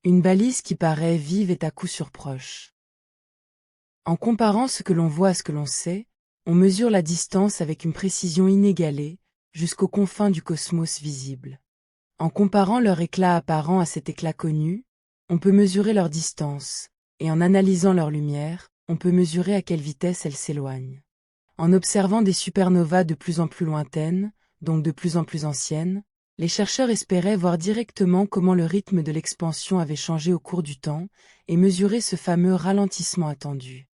Speaker 1: Une balise qui paraît vive est à coup sûr proche. En comparant ce que l'on voit à ce que l'on sait, on mesure la distance avec une précision inégalée, jusqu'aux confins du cosmos visible. En comparant leur éclat apparent à cet éclat connu, on peut mesurer leur distance, et en analysant leur lumière, on peut mesurer à quelle vitesse elles s'éloignent. En observant des supernovas de plus en plus lointaines, donc de plus en plus anciennes, les chercheurs espéraient voir directement comment le rythme de l'expansion avait changé au cours du temps, et mesurer ce fameux ralentissement attendu.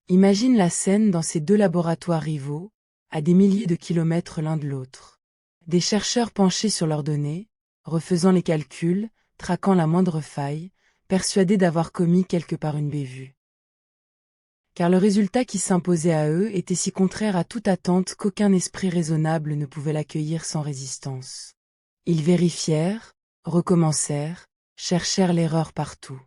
Speaker 1: Imagine la scène dans ces deux laboratoires rivaux, à des milliers de kilomètres l'un de l'autre. Des chercheurs penchés sur leurs données, refaisant les calculs, traquant la moindre faille, persuadés d'avoir commis quelque part une bévue. Car le résultat qui s'imposait à eux était si contraire à toute attente qu'aucun esprit raisonnable ne pouvait l'accueillir sans résistance. Ils vérifièrent, recommencèrent, cherchèrent l'erreur partout.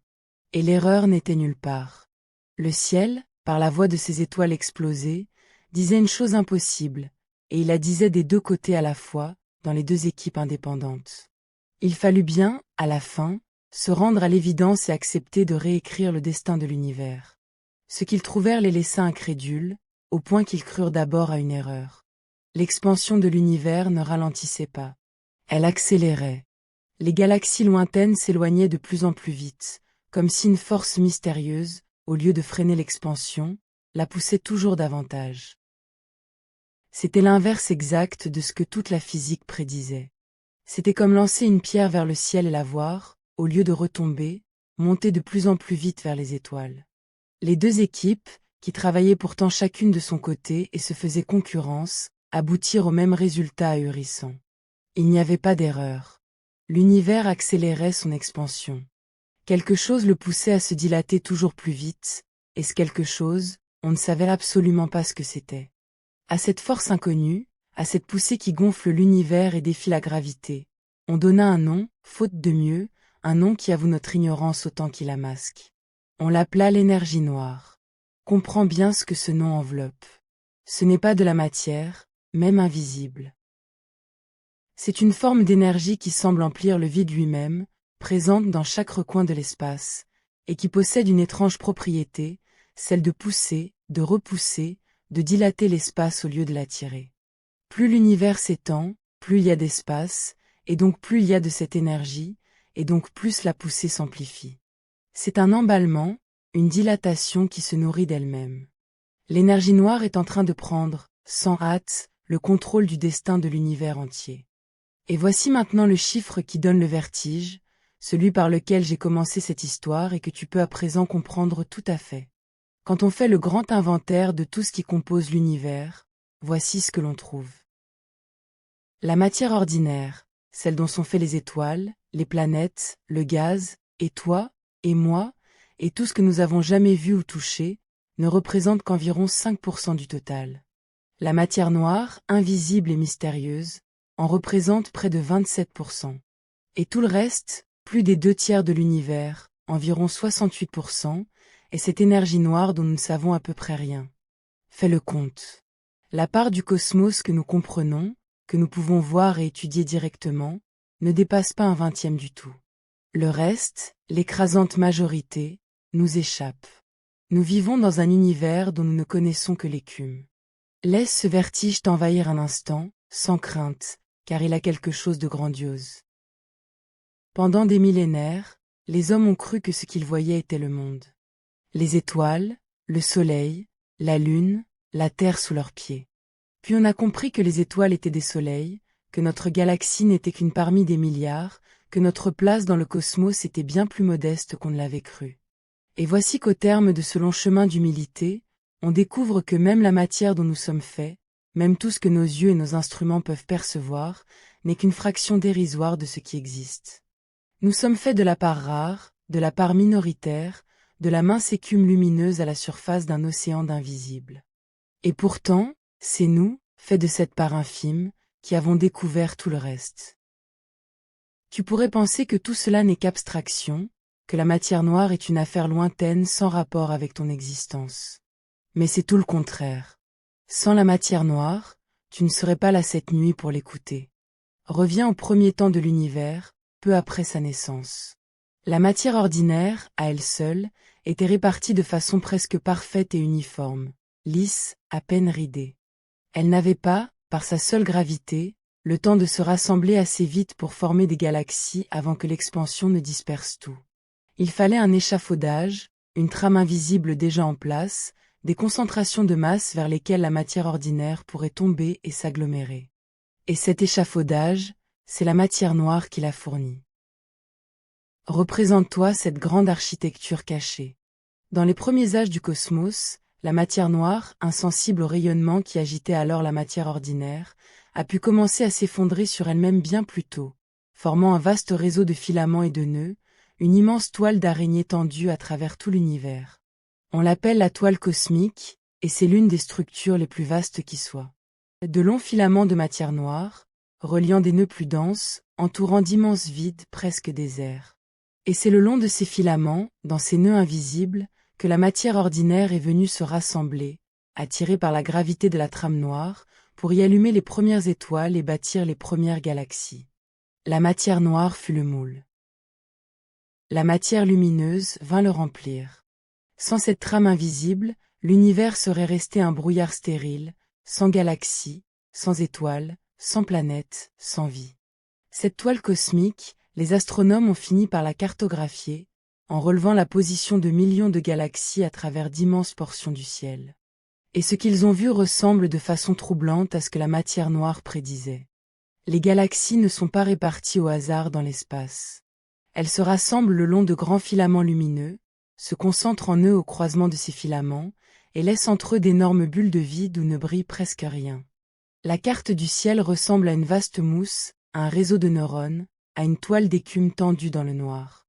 Speaker 1: Et l'erreur n'était nulle part. Le ciel, par la voix de ces étoiles explosées, disait une chose impossible, et il la disait des deux côtés à la fois, dans les deux équipes indépendantes. Il fallut bien, à la fin, se rendre à l'évidence et accepter de réécrire le destin de l'univers. Ce qu'ils trouvèrent les laissa incrédules, au point qu'ils crurent d'abord à une erreur. L'expansion de l'univers ne ralentissait pas. Elle accélérait. Les galaxies lointaines s'éloignaient de plus en plus vite, comme si une force mystérieuse, au lieu de freiner l'expansion, la poussait toujours davantage. C'était l'inverse exact de ce que toute la physique prédisait. C'était comme lancer une pierre vers le ciel et la voir, au lieu de retomber, monter de plus en plus vite vers les étoiles. Les deux équipes, qui travaillaient pourtant chacune de son côté et se faisaient concurrence, aboutirent au même résultat ahurissant. Il n'y avait pas d'erreur. L'univers accélérait son expansion. Quelque chose le poussait à se dilater toujours plus vite, et ce quelque chose, on ne savait absolument pas ce que c'était. À cette force inconnue, à cette poussée qui gonfle l'univers et défie la gravité, on donna un nom, faute de mieux, un nom qui avoue notre ignorance autant qu'il la masque. On l'appela l'énergie noire. Comprends bien ce que ce nom enveloppe. Ce n'est pas de la matière, même invisible. C'est une forme d'énergie qui semble emplir le vide lui-même, présente dans chaque recoin de l'espace, et qui possède une étrange propriété, celle de pousser, de repousser, de dilater l'espace au lieu de l'attirer. Plus l'univers s'étend, plus il y a d'espace, et donc plus il y a de cette énergie, et donc plus la poussée s'amplifie. C'est un emballement, une dilatation qui se nourrit d'elle-même. L'énergie noire est en train de prendre, sans hâte, le contrôle du destin de l'univers entier. Et voici maintenant le chiffre qui donne le vertige, celui par lequel j'ai commencé cette histoire et que tu peux à présent comprendre tout à fait. Quand on fait le grand inventaire de tout ce qui compose l'univers, voici ce que l'on trouve. La matière ordinaire, celle dont sont faits les étoiles, les planètes, le gaz, et toi, et moi, et tout ce que nous avons jamais vu ou touché, ne représente qu'environ 5% du total. La matière noire, invisible et mystérieuse, en représente près de 27%. Et tout le reste, plus des 2/3 de l'univers, environ 68%, est cette énergie noire dont nous ne savons à peu près rien. Fais le compte. La part du cosmos que nous comprenons, que nous pouvons voir et étudier directement, ne dépasse pas un 20e du tout. Le reste, l'écrasante majorité, nous échappe. Nous vivons dans un univers dont nous ne connaissons que l'écume. Laisse ce vertige t'envahir un instant, sans crainte, car il a quelque chose de grandiose. Pendant des millénaires, les hommes ont cru que ce qu'ils voyaient était le monde. Les étoiles, le soleil, la lune, la terre sous leurs pieds. Puis on a compris que les étoiles étaient des soleils, que notre galaxie n'était qu'une parmi des milliards, que notre place dans le cosmos était bien plus modeste qu'on ne l'avait cru. Et voici qu'au terme de ce long chemin d'humilité, on découvre que même la matière dont nous sommes faits, même tout ce que nos yeux et nos instruments peuvent percevoir, n'est qu'une fraction dérisoire de ce qui existe. Nous sommes faits de la part rare, de la part minoritaire, de la mince écume lumineuse à la surface d'un océan d'invisible. Et pourtant, c'est nous, faits de cette part infime, qui avons découvert tout le reste. Tu pourrais penser que tout cela n'est qu'abstraction, que la matière noire est une affaire lointaine sans rapport avec ton existence. Mais c'est tout le contraire. Sans la matière noire, tu ne serais pas là cette nuit pour l'écouter. Reviens au premier temps de l'univers, peu après sa naissance. La matière ordinaire, à elle seule, était répartie de façon presque parfaite et uniforme, lisse, à peine ridée. Elle n'avait pas, par sa seule gravité, le temps de se rassembler assez vite pour former des galaxies avant que l'expansion ne disperse tout. Il fallait un échafaudage, une trame invisible déjà en place, des concentrations de masse vers lesquelles la matière ordinaire pourrait tomber et s'agglomérer. Et cet échafaudage, c'est la matière noire qui l'a fourni. Représente-toi cette grande architecture cachée. Dans les premiers âges du cosmos, la matière noire, insensible au rayonnement qui agitait alors la matière ordinaire, a pu commencer à s'effondrer sur elle-même bien plus tôt, formant un vaste réseau de filaments et de nœuds, une immense toile d'araignée tendue à travers tout l'univers. On l'appelle la toile cosmique, et c'est l'une des structures les plus vastes qui soient. De longs filaments de matière noire, reliant des nœuds plus denses, entourant d'immenses vides presque déserts. Et c'est le long de ces filaments, dans ces nœuds invisibles, que la matière ordinaire est venue se rassembler, attirée par la gravité de la trame noire, pour y allumer les premières étoiles et bâtir les premières galaxies. La matière noire fut le moule. La matière lumineuse vint le remplir. Sans cette trame invisible, l'univers serait resté un brouillard stérile, sans galaxies, sans étoiles, sans planètes, sans vie. Cette toile cosmique, les astronomes ont fini par la cartographier, en relevant la position de millions de galaxies à travers d'immenses portions du ciel. Et ce qu'ils ont vu ressemble de façon troublante à ce que la matière noire prédisait. Les galaxies ne sont pas réparties au hasard dans l'espace. Elles se rassemblent le long de grands filaments lumineux, se concentrent en eux au croisement de ces filaments, et laissent entre eux d'énormes bulles de vide où ne brille presque rien. La carte du ciel ressemble à une vaste mousse, à un réseau de neurones, à une toile d'écume tendue dans le noir.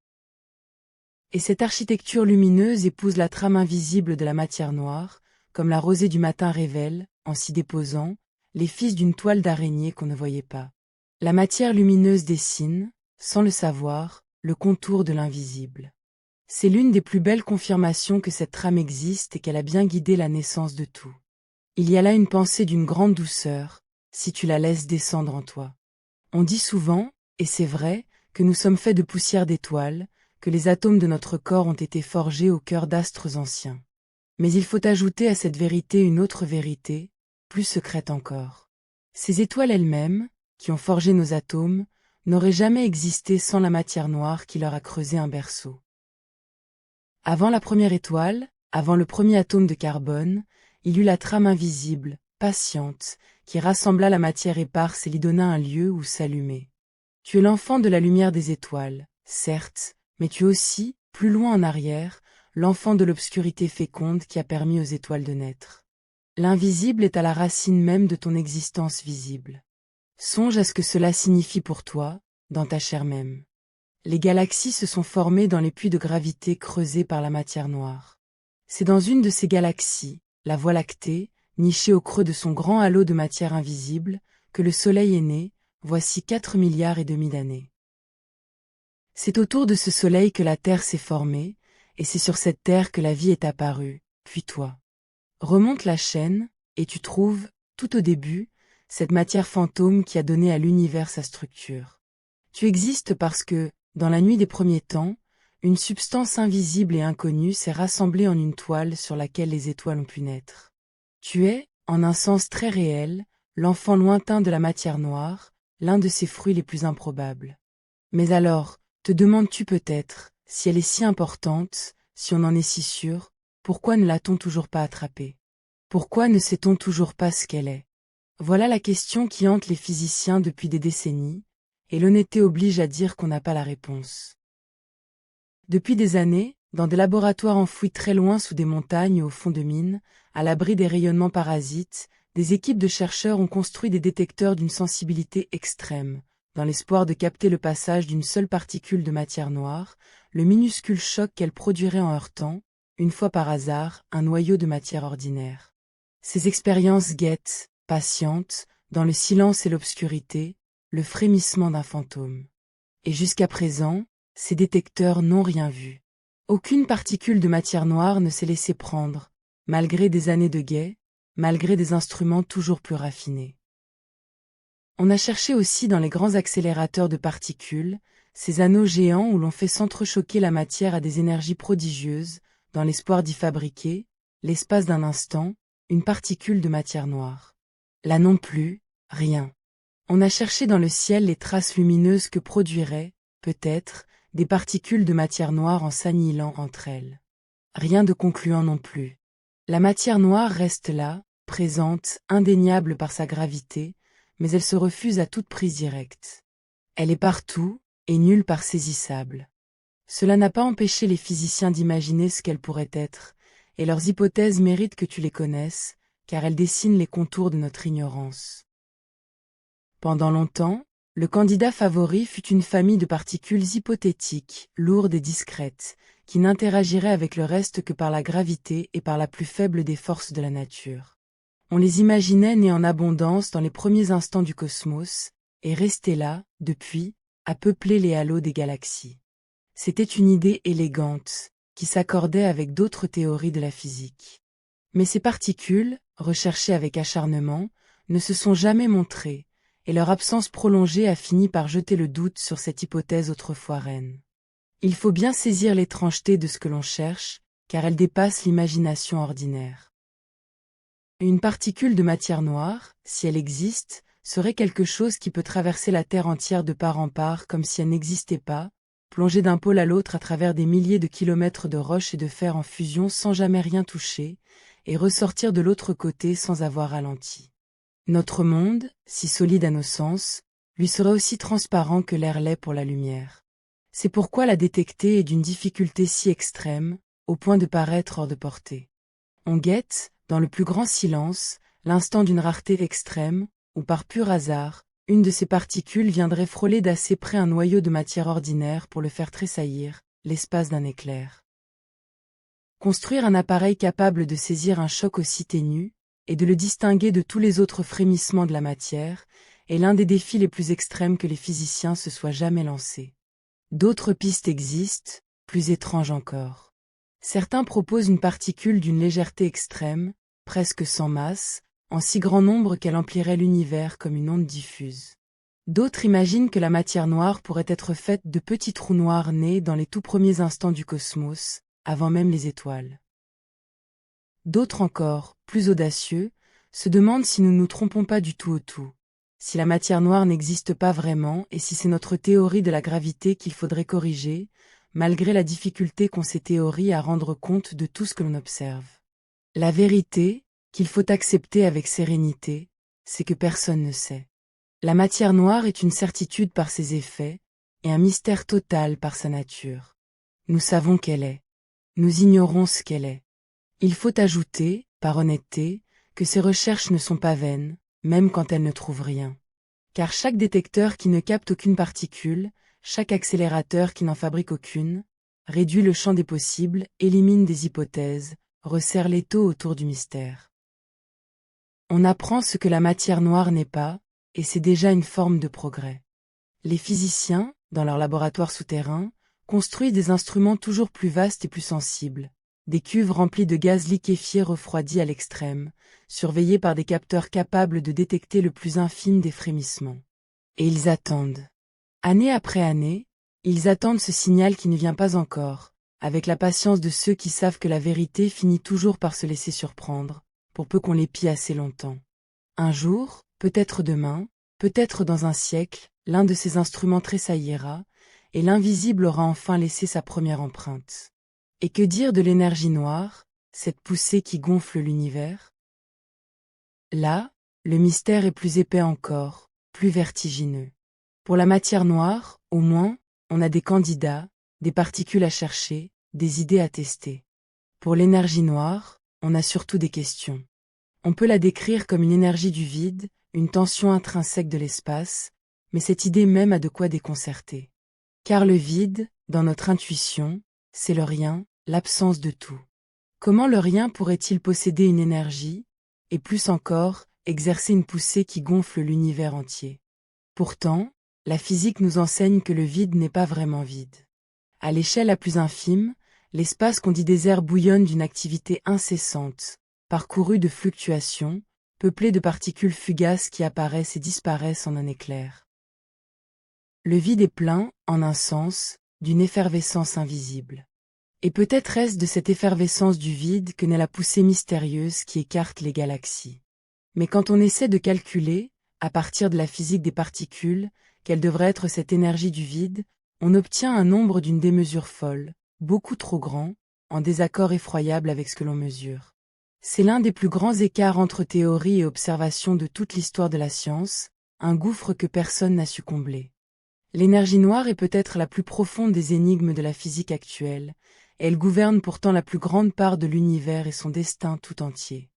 Speaker 1: Et cette architecture lumineuse épouse la trame invisible de la matière noire, comme la rosée du matin révèle, en s'y déposant, les fils d'une toile d'araignée qu'on ne voyait pas. La matière lumineuse dessine, sans le savoir, le contour de l'invisible. C'est l'une des plus belles confirmations que cette trame existe et qu'elle a bien guidé la naissance de tout. Il y a là une pensée d'une grande douceur, si tu la laisses descendre en toi. On dit souvent, et c'est vrai, que nous sommes faits de poussière d'étoiles, que les atomes de notre corps ont été forgés au cœur d'astres anciens. Mais il faut ajouter à cette vérité une autre vérité, plus secrète encore. Ces étoiles elles-mêmes, qui ont forgé nos atomes, n'auraient jamais existé sans la matière noire qui leur a creusé un berceau. Avant la première étoile, avant le premier atome de carbone, il eut la trame invisible, patiente, qui rassembla la matière éparse et lui donna un lieu où s'allumer. Tu es l'enfant de la lumière des étoiles, certes, mais tu es aussi, plus loin en arrière, l'enfant de l'obscurité féconde qui a permis aux étoiles de naître. L'invisible est à la racine même de ton existence visible. Songe à ce que cela signifie pour toi, dans ta chair même. Les galaxies se sont formées dans les puits de gravité creusés par la matière noire. C'est dans une de ces galaxies, la Voie lactée, nichée au creux de son grand halo de matière invisible, que le Soleil est né, voici 4,5 milliards d'années. C'est autour de ce Soleil que la Terre s'est formée, et c'est sur cette Terre que la vie est apparue, puis toi. Remonte la chaîne, et tu trouves, tout au début, cette matière fantôme qui a donné à l'univers sa structure. Tu existes parce que, dans la nuit des premiers temps, une substance invisible et inconnue s'est rassemblée en une toile sur laquelle les étoiles ont pu naître. Tu es, en un sens très réel, l'enfant lointain de la matière noire, l'un de ses fruits les plus improbables. Mais alors, te demandes-tu peut-être, si elle est si importante, si on en est si sûr, pourquoi ne l'a-t-on toujours pas attrapée? Pourquoi ne sait-on toujours pas ce qu'elle est? Voilà la question qui hante les physiciens depuis des décennies, et l'honnêteté oblige à dire qu'on n'a pas la réponse. Depuis des années, dans des laboratoires enfouis très loin sous des montagnes au fond de mines, à l'abri des rayonnements parasites, des équipes de chercheurs ont construit des détecteurs d'une sensibilité extrême, dans l'espoir de capter le passage d'une seule particule de matière noire, le minuscule choc qu'elle produirait en heurtant, une fois par hasard, un noyau de matière ordinaire. Ces expériences guettent, patientes, dans le silence et l'obscurité, le frémissement d'un fantôme. Et jusqu'à présent, ces détecteurs n'ont rien vu. Aucune particule de matière noire ne s'est laissée prendre, malgré des années de guet, malgré des instruments toujours plus raffinés. On a cherché aussi dans les grands accélérateurs de particules, ces anneaux géants où l'on fait s'entrechoquer la matière à des énergies prodigieuses, dans l'espoir d'y fabriquer, l'espace d'un instant, une particule de matière noire. Là non plus, rien. On a cherché dans le ciel les traces lumineuses que produiraient, peut-être, des particules de matière noire en s'annihilant entre elles. Rien de concluant non plus. La matière noire reste là, présente, indéniable par sa gravité, mais elle se refuse à toute prise directe. Elle est partout, et nulle part saisissable. Cela n'a pas empêché les physiciens d'imaginer ce qu'elle pourrait être, et leurs hypothèses méritent que tu les connaisses, car elles dessinent les contours de notre ignorance. Pendant longtemps, le candidat favori fut une famille de particules hypothétiques, lourdes et discrètes, qui n'interagiraient avec le reste que par la gravité et par la plus faible des forces de la nature. On les imaginait nées en abondance dans les premiers instants du cosmos, et restées là, depuis, à peupler les halos des galaxies. C'était une idée élégante, qui s'accordait avec d'autres théories de la physique. Mais ces particules, recherchées avec acharnement, ne se sont jamais montrées, et leur absence prolongée a fini par jeter le doute sur cette hypothèse autrefois reine. Il faut bien saisir l'étrangeté de ce que l'on cherche, car elle dépasse l'imagination ordinaire. Une particule de matière noire, si elle existe, serait quelque chose qui peut traverser la Terre entière de part en part comme si elle n'existait pas, plonger d'un pôle à l'autre à travers des milliers de kilomètres de roches et de fer en fusion sans jamais rien toucher, et ressortir de l'autre côté sans avoir ralenti. Notre monde, si solide à nos sens, lui serait aussi transparent que l'air l'est pour la lumière. C'est pourquoi la détecter est d'une difficulté si extrême, au point de paraître hors de portée. On guette, dans le plus grand silence, l'instant d'une rareté extrême, où par pur hasard, une de ces particules viendrait frôler d'assez près un noyau de matière ordinaire pour le faire tressaillir, l'espace d'un éclair. Construire un appareil capable de saisir un choc aussi ténu, et de le distinguer de tous les autres frémissements de la matière, est l'un des défis les plus extrêmes que les physiciens se soient jamais lancés. D'autres pistes existent, plus étranges encore. Certains proposent une particule d'une légèreté extrême, presque sans masse, en si grand nombre qu'elle emplirait l'univers comme une onde diffuse. D'autres imaginent que la matière noire pourrait être faite de petits trous noirs nés dans les tout premiers instants du cosmos, avant même les étoiles. D'autres encore, plus audacieux, se demandent si nous ne nous trompons pas du tout au tout, si la matière noire n'existe pas vraiment et si c'est notre théorie de la gravité qu'il faudrait corriger, malgré la difficulté qu'ont ces théories à rendre compte de tout ce que l'on observe. La vérité, qu'il faut accepter avec sérénité, c'est que personne ne sait. La matière noire est une certitude par ses effets, et un mystère total par sa nature. Nous savons qu'elle est. Nous ignorons ce qu'elle est. Il faut ajouter, par honnêteté, que ces recherches ne sont pas vaines, même quand elles ne trouvent rien. Car chaque détecteur qui ne capte aucune particule, chaque accélérateur qui n'en fabrique aucune, réduit le champ des possibles, élimine des hypothèses, resserre l'étau autour du mystère. On apprend ce que la matière noire n'est pas, et c'est déjà une forme de progrès. Les physiciens, dans leurs laboratoires souterrains, construisent des instruments toujours plus vastes et plus sensibles, des cuves remplies de gaz liquéfié refroidis à l'extrême, surveillés par des capteurs capables de détecter le plus infime des frémissements. Et ils attendent. Année après année, ils attendent ce signal qui ne vient pas encore, avec la patience de ceux qui savent que la vérité finit toujours par se laisser surprendre, pour peu qu'on l'épie assez longtemps. Un jour, peut-être demain, peut-être dans un siècle, l'un de ces instruments tressaillira, et l'invisible aura enfin laissé sa première empreinte. Et que dire de l'énergie noire, cette poussée qui gonfle l'univers? Là, le mystère est plus épais encore, plus vertigineux. Pour la matière noire, au moins, on a des candidats, des particules à chercher, des idées à tester. Pour l'énergie noire, on a surtout des questions. On peut la décrire comme une énergie du vide, une tension intrinsèque de l'espace, mais cette idée même a de quoi déconcerter. Car le vide, dans notre intuition, c'est le rien, l'absence de tout. Comment le rien pourrait-il posséder une énergie, et plus encore, exercer une poussée qui gonfle l'univers entier? Pourtant, la physique nous enseigne que le vide n'est pas vraiment vide. À l'échelle la plus infime, l'espace qu'on dit désert bouillonne d'une activité incessante, parcouru de fluctuations, peuplée de particules fugaces qui apparaissent et disparaissent en un éclair. Le vide est plein, en un sens, d'une effervescence invisible. Et peut-être est-ce de cette effervescence du vide que naît la poussée mystérieuse qui écarte les galaxies. Mais quand on essaie de calculer, à partir de la physique des particules, quelle devrait être cette énergie du vide, on obtient un nombre d'une démesure folle, beaucoup trop grand, en désaccord effroyable avec ce que l'on mesure. C'est l'un des plus grands écarts entre théorie et observation de toute l'histoire de la science, un gouffre que personne n'a su combler. L'énergie noire est peut-être la plus profonde des énigmes de la physique actuelle, et elle gouverne pourtant la plus grande part de l'univers et son destin tout entier.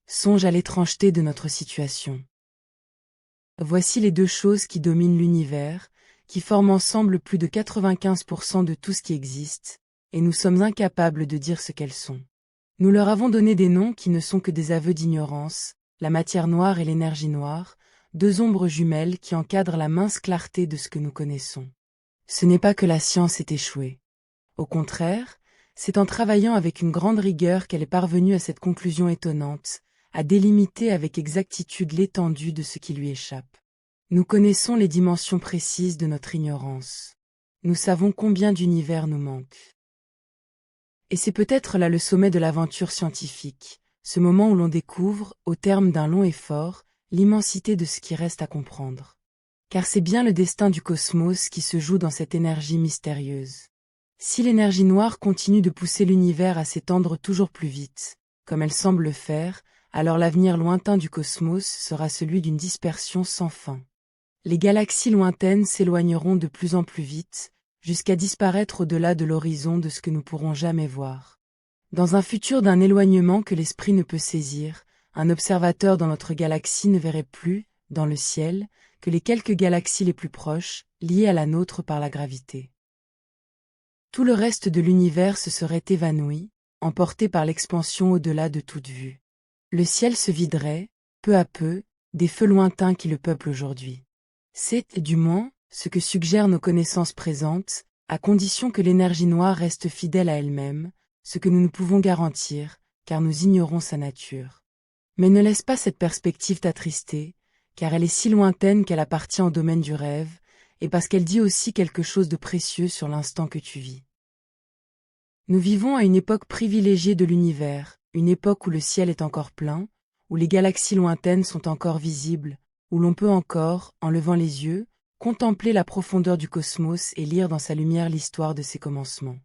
Speaker 1: Songe à l'étrangeté de notre situation. Voici les deux choses qui dominent l'univers, qui forment ensemble plus de 95% de tout ce qui existe, et nous sommes incapables de dire ce qu'elles sont. Nous leur avons donné des noms qui ne sont que des aveux d'ignorance, la matière noire et l'énergie noire, deux ombres jumelles qui encadrent la mince clarté de ce que nous connaissons. Ce n'est pas que la science ait échoué. Au contraire, c'est en travaillant avec une grande rigueur qu'elle est parvenue à cette conclusion étonnante, à délimiter avec exactitude l'étendue de ce qui lui échappe. Nous connaissons les dimensions précises de notre ignorance. Nous savons combien d'univers nous manque. Et c'est peut-être là le sommet de l'aventure scientifique, ce moment où l'on découvre, au terme d'un long effort, l'immensité de ce qui reste à comprendre. Car c'est bien le destin du cosmos qui se joue dans cette énergie mystérieuse. Si l'énergie noire continue de pousser l'univers à s'étendre toujours plus vite, comme elle semble le faire, alors l'avenir lointain du cosmos sera celui d'une dispersion sans fin. Les galaxies lointaines s'éloigneront de plus en plus vite, jusqu'à disparaître au-delà de l'horizon de ce que nous pourrons jamais voir. Dans un futur d'un éloignement que l'esprit ne peut saisir, un observateur dans notre galaxie ne verrait plus, dans le ciel, que les quelques galaxies les plus proches, liées à la nôtre par la gravité. Tout le reste de l'univers se serait évanoui, emporté par l'expansion au-delà de toute vue. Le ciel se viderait, peu à peu, des feux lointains qui le peuplent aujourd'hui. C'est, du moins, ce que suggèrent nos connaissances présentes, à condition que l'énergie noire reste fidèle à elle-même, ce que nous ne pouvons garantir, car nous ignorons sa nature. Mais ne laisse pas cette perspective t'attrister, car elle est si lointaine qu'elle appartient au domaine du rêve, et parce qu'elle dit aussi quelque chose de précieux sur l'instant que tu vis. Nous vivons à une époque privilégiée de l'univers, une époque où le ciel est encore plein, où les galaxies lointaines sont encore visibles, où l'on peut encore, en levant les yeux, contempler la profondeur du cosmos et lire dans sa lumière l'histoire de ses commencements.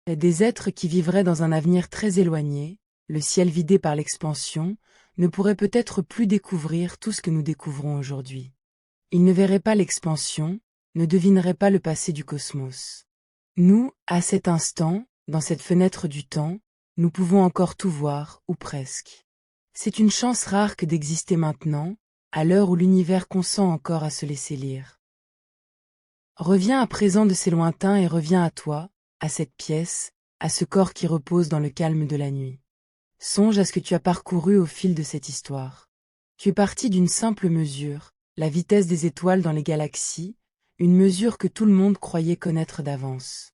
Speaker 1: Des êtres qui vivraient dans un avenir très éloigné, le ciel vidé par l'expansion, ne pourraient peut-être plus découvrir tout ce que nous découvrons aujourd'hui. Ils ne verraient pas l'expansion, ne devineraient pas le passé du cosmos. Nous, à cet instant, dans cette fenêtre du temps, nous pouvons encore tout voir, ou presque. C'est une chance rare que d'exister maintenant, à l'heure où l'univers consent encore à se laisser lire. Reviens à présent de ces lointains et reviens à toi, à cette pièce, à ce corps qui repose dans le calme de la nuit. Songe à ce que tu as parcouru au fil de cette histoire. Tu es parti d'une simple mesure, la vitesse des étoiles dans les galaxies, une mesure que tout le monde croyait connaître d'avance.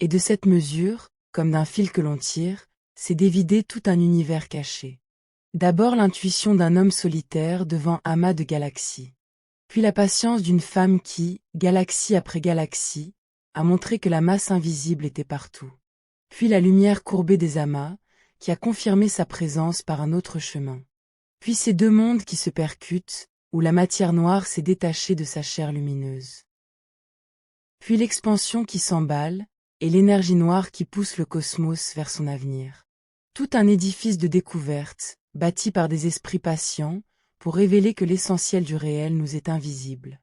Speaker 1: Et de cette mesure, comme d'un fil que l'on tire, s'est dévidé tout un univers caché. D'abord l'intuition d'un homme solitaire devant amas de galaxies. Puis la patience d'une femme qui, galaxie après galaxie, a montré que la masse invisible était partout. Puis la lumière courbée des amas, qui a confirmé sa présence par un autre chemin. Puis ces deux mondes qui se percutent, où la matière noire s'est détachée de sa chair lumineuse. Puis l'expansion qui s'emballe, et l'énergie noire qui pousse le cosmos vers son avenir. Tout un édifice de découverte, bâti par des esprits patients, pour révéler que l'essentiel du réel nous est invisible.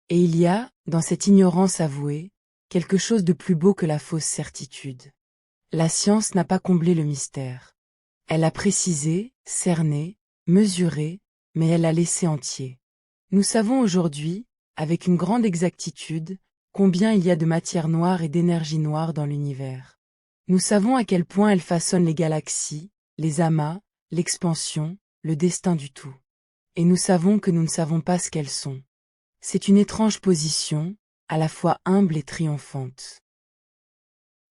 Speaker 1: Et il y a, dans cette ignorance avouée, quelque chose de plus beau que la fausse certitude. La science n'a pas comblé le mystère. Elle a précisé, cerné, mesuré, mais elle l'a laissé entier. Nous savons aujourd'hui, avec une grande exactitude, combien il y a de matière noire et d'énergie noire dans l'univers. Nous savons à quel point elles façonnent les galaxies, les amas, l'expansion, le destin du tout. Et nous savons que nous ne savons pas ce qu'elles sont. C'est une étrange position, à la fois humble et triomphante.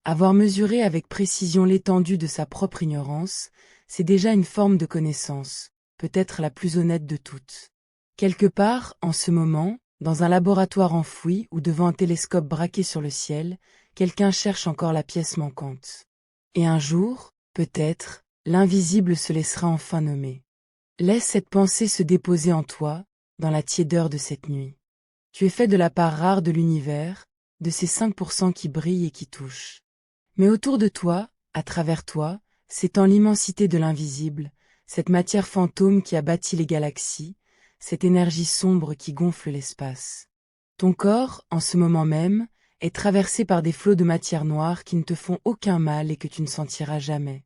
Speaker 1: Avoir mesuré avec précision l'étendue de sa propre ignorance, c'est déjà une forme de connaissance, peut-être la plus honnête de toutes. Quelque part, en ce moment, dans un laboratoire enfoui ou devant un télescope braqué sur le ciel, quelqu'un cherche encore la pièce manquante. Et un jour, peut-être, l'invisible se laissera enfin nommer. Laisse cette pensée se déposer en toi, dans la tiédeur de cette nuit. Tu es fait de la part rare de l'univers, de ces 5% qui brillent et qui touchent. Mais autour de toi, à travers toi, s'étend l'immensité de l'invisible, cette matière fantôme qui a bâti les galaxies, cette énergie sombre qui gonfle l'espace. Ton corps, en ce moment même, est traversé par des flots de matière noire qui ne te font aucun mal et que tu ne sentiras jamais.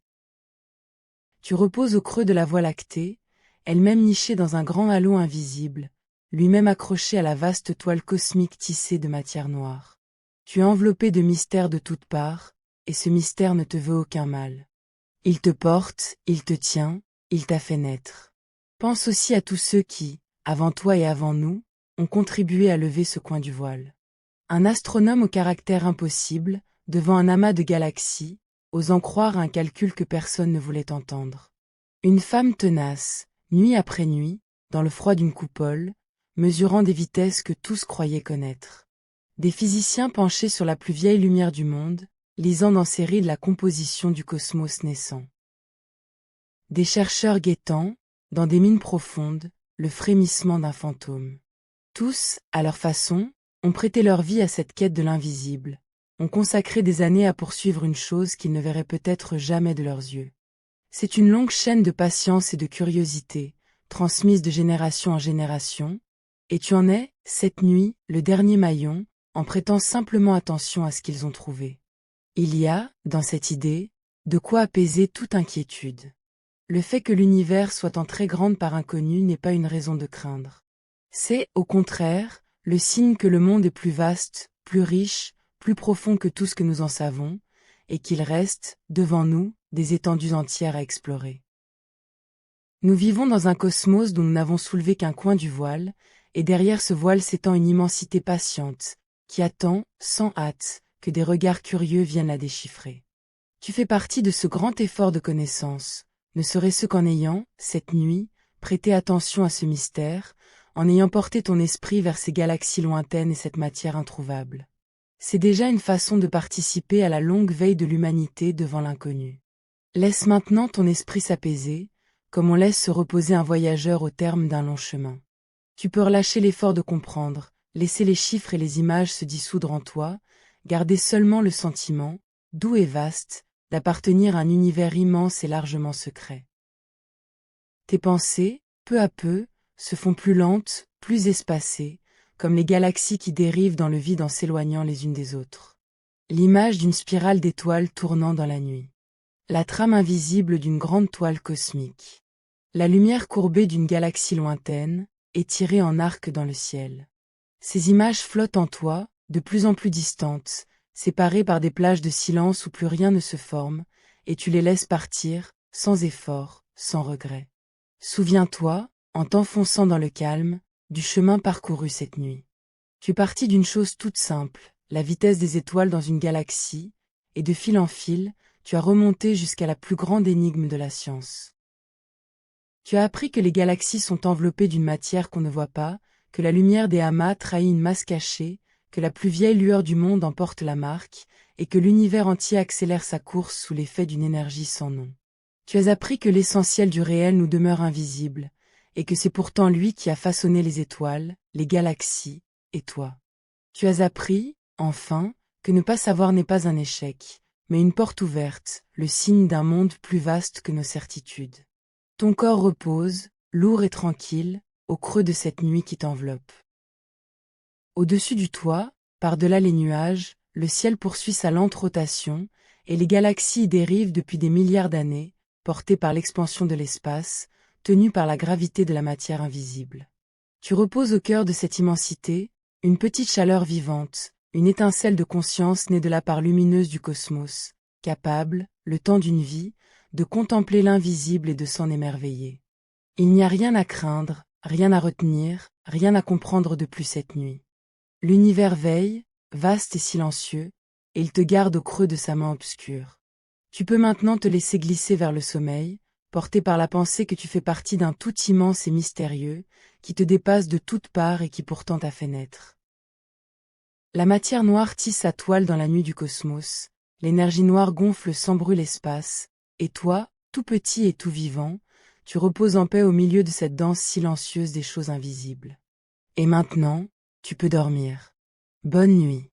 Speaker 1: Tu reposes au creux de la Voie lactée, elle-même nichée dans un grand halo invisible, lui-même accroché à la vaste toile cosmique tissée de matière noire. Tu es enveloppé de mystères de toutes parts, et ce mystère ne te veut aucun mal. Il te porte, il te tient, il t'a fait naître. Pense aussi à tous ceux qui, avant toi et avant nous, ont contribué à lever ce coin du voile. Un astronome au caractère impossible, devant un amas de galaxies, osant croire à un calcul que personne ne voulait entendre. Une femme tenace, nuit après nuit, dans le froid d'une coupole, mesurant des vitesses que tous croyaient connaître. Des physiciens penchés sur la plus vieille lumière du monde, lisant dans ces rides la composition du cosmos naissant. Des chercheurs guettant, dans des mines profondes, le frémissement d'un fantôme. Tous, à leur façon, ont prêté leur vie à cette quête de l'invisible, ont consacré des années à poursuivre une chose qu'ils ne verraient peut-être jamais de leurs yeux. C'est une longue chaîne de patience et de curiosité, transmise de génération en génération, et tu en es, cette nuit, le dernier maillon, en prêtant simplement attention à ce qu'ils ont trouvé. Il y a, dans cette idée, de quoi apaiser toute inquiétude. Le fait que l'univers soit en très grande part inconnu n'est pas une raison de craindre. C'est, au contraire, le signe que le monde est plus vaste, plus riche, plus profond que tout ce que nous en savons, et qu'il reste, devant nous, des étendues entières à explorer. Nous vivons dans un cosmos dont nous n'avons soulevé qu'un coin du voile, et derrière ce voile s'étend une immensité patiente, qui attend, sans hâte, que des regards curieux viennent la déchiffrer. Tu fais partie de ce grand effort de connaissance, ne serait-ce qu'en ayant, cette nuit, prêté attention à ce mystère, en ayant porté ton esprit vers ces galaxies lointaines et cette matière introuvable. C'est déjà une façon de participer à la longue veille de l'humanité devant l'inconnu. Laisse maintenant ton esprit s'apaiser, comme on laisse se reposer un voyageur au terme d'un long chemin. Tu peux relâcher l'effort de comprendre, laisser les chiffres et les images se dissoudre en toi, garder seulement le sentiment, doux et vaste, d'appartenir à un univers immense et largement secret. Tes pensées, peu à peu, se font plus lentes, plus espacées, comme les galaxies qui dérivent dans le vide en s'éloignant les unes des autres. L'image d'une spirale d'étoiles tournant dans la nuit. La trame invisible d'une grande toile cosmique. La lumière courbée d'une galaxie lointaine, étirée en arc dans le ciel. Ces images flottent en toi, de plus en plus distantes, séparées par des plages de silence où plus rien ne se forme, et tu les laisses partir, sans effort, sans regret. Souviens-toi, en t'enfonçant dans le calme, du chemin parcouru cette nuit. Tu es parti d'une chose toute simple, la vitesse des étoiles dans une galaxie, et de fil en fil, tu as remonté jusqu'à la plus grande énigme de la science. Tu as appris que les galaxies sont enveloppées d'une matière qu'on ne voit pas, que la lumière des amas trahit une masse cachée, que la plus vieille lueur du monde emporte la marque, et que l'univers entier accélère sa course sous l'effet d'une énergie sans nom. Tu as appris que l'essentiel du réel nous demeure invisible, et que c'est pourtant lui qui a façonné les étoiles, les galaxies, et toi. Tu as appris, enfin, que ne pas savoir n'est pas un échec, mais une porte ouverte, le signe d'un monde plus vaste que nos certitudes. Ton corps repose, lourd et tranquille, au creux de cette nuit qui t'enveloppe. Au-dessus du toit, par-delà les nuages, le ciel poursuit sa lente rotation, et les galaxies y dérivent depuis des milliards d'années, portées par l'expansion de l'espace, tenues par la gravité de la matière invisible. Tu reposes au cœur de cette immensité, une petite chaleur vivante, une étincelle de conscience née de la part lumineuse du cosmos, capable, le temps d'une vie, de contempler l'invisible et de s'en émerveiller. Il n'y a rien à craindre, rien à retenir, rien à comprendre de plus cette nuit. L'univers veille, vaste et silencieux, et il te garde au creux de sa main obscure. Tu peux maintenant te laisser glisser vers le sommeil, porté par la pensée que tu fais partie d'un tout immense et mystérieux, qui te dépasse de toutes parts et qui pourtant t'a fait naître. La matière noire tisse sa toile dans la nuit du cosmos, l'énergie noire gonfle sans bruit l'espace, et toi, tout petit et tout vivant, tu reposes en paix au milieu de cette danse silencieuse des choses invisibles. Et maintenant, tu peux dormir. Bonne nuit.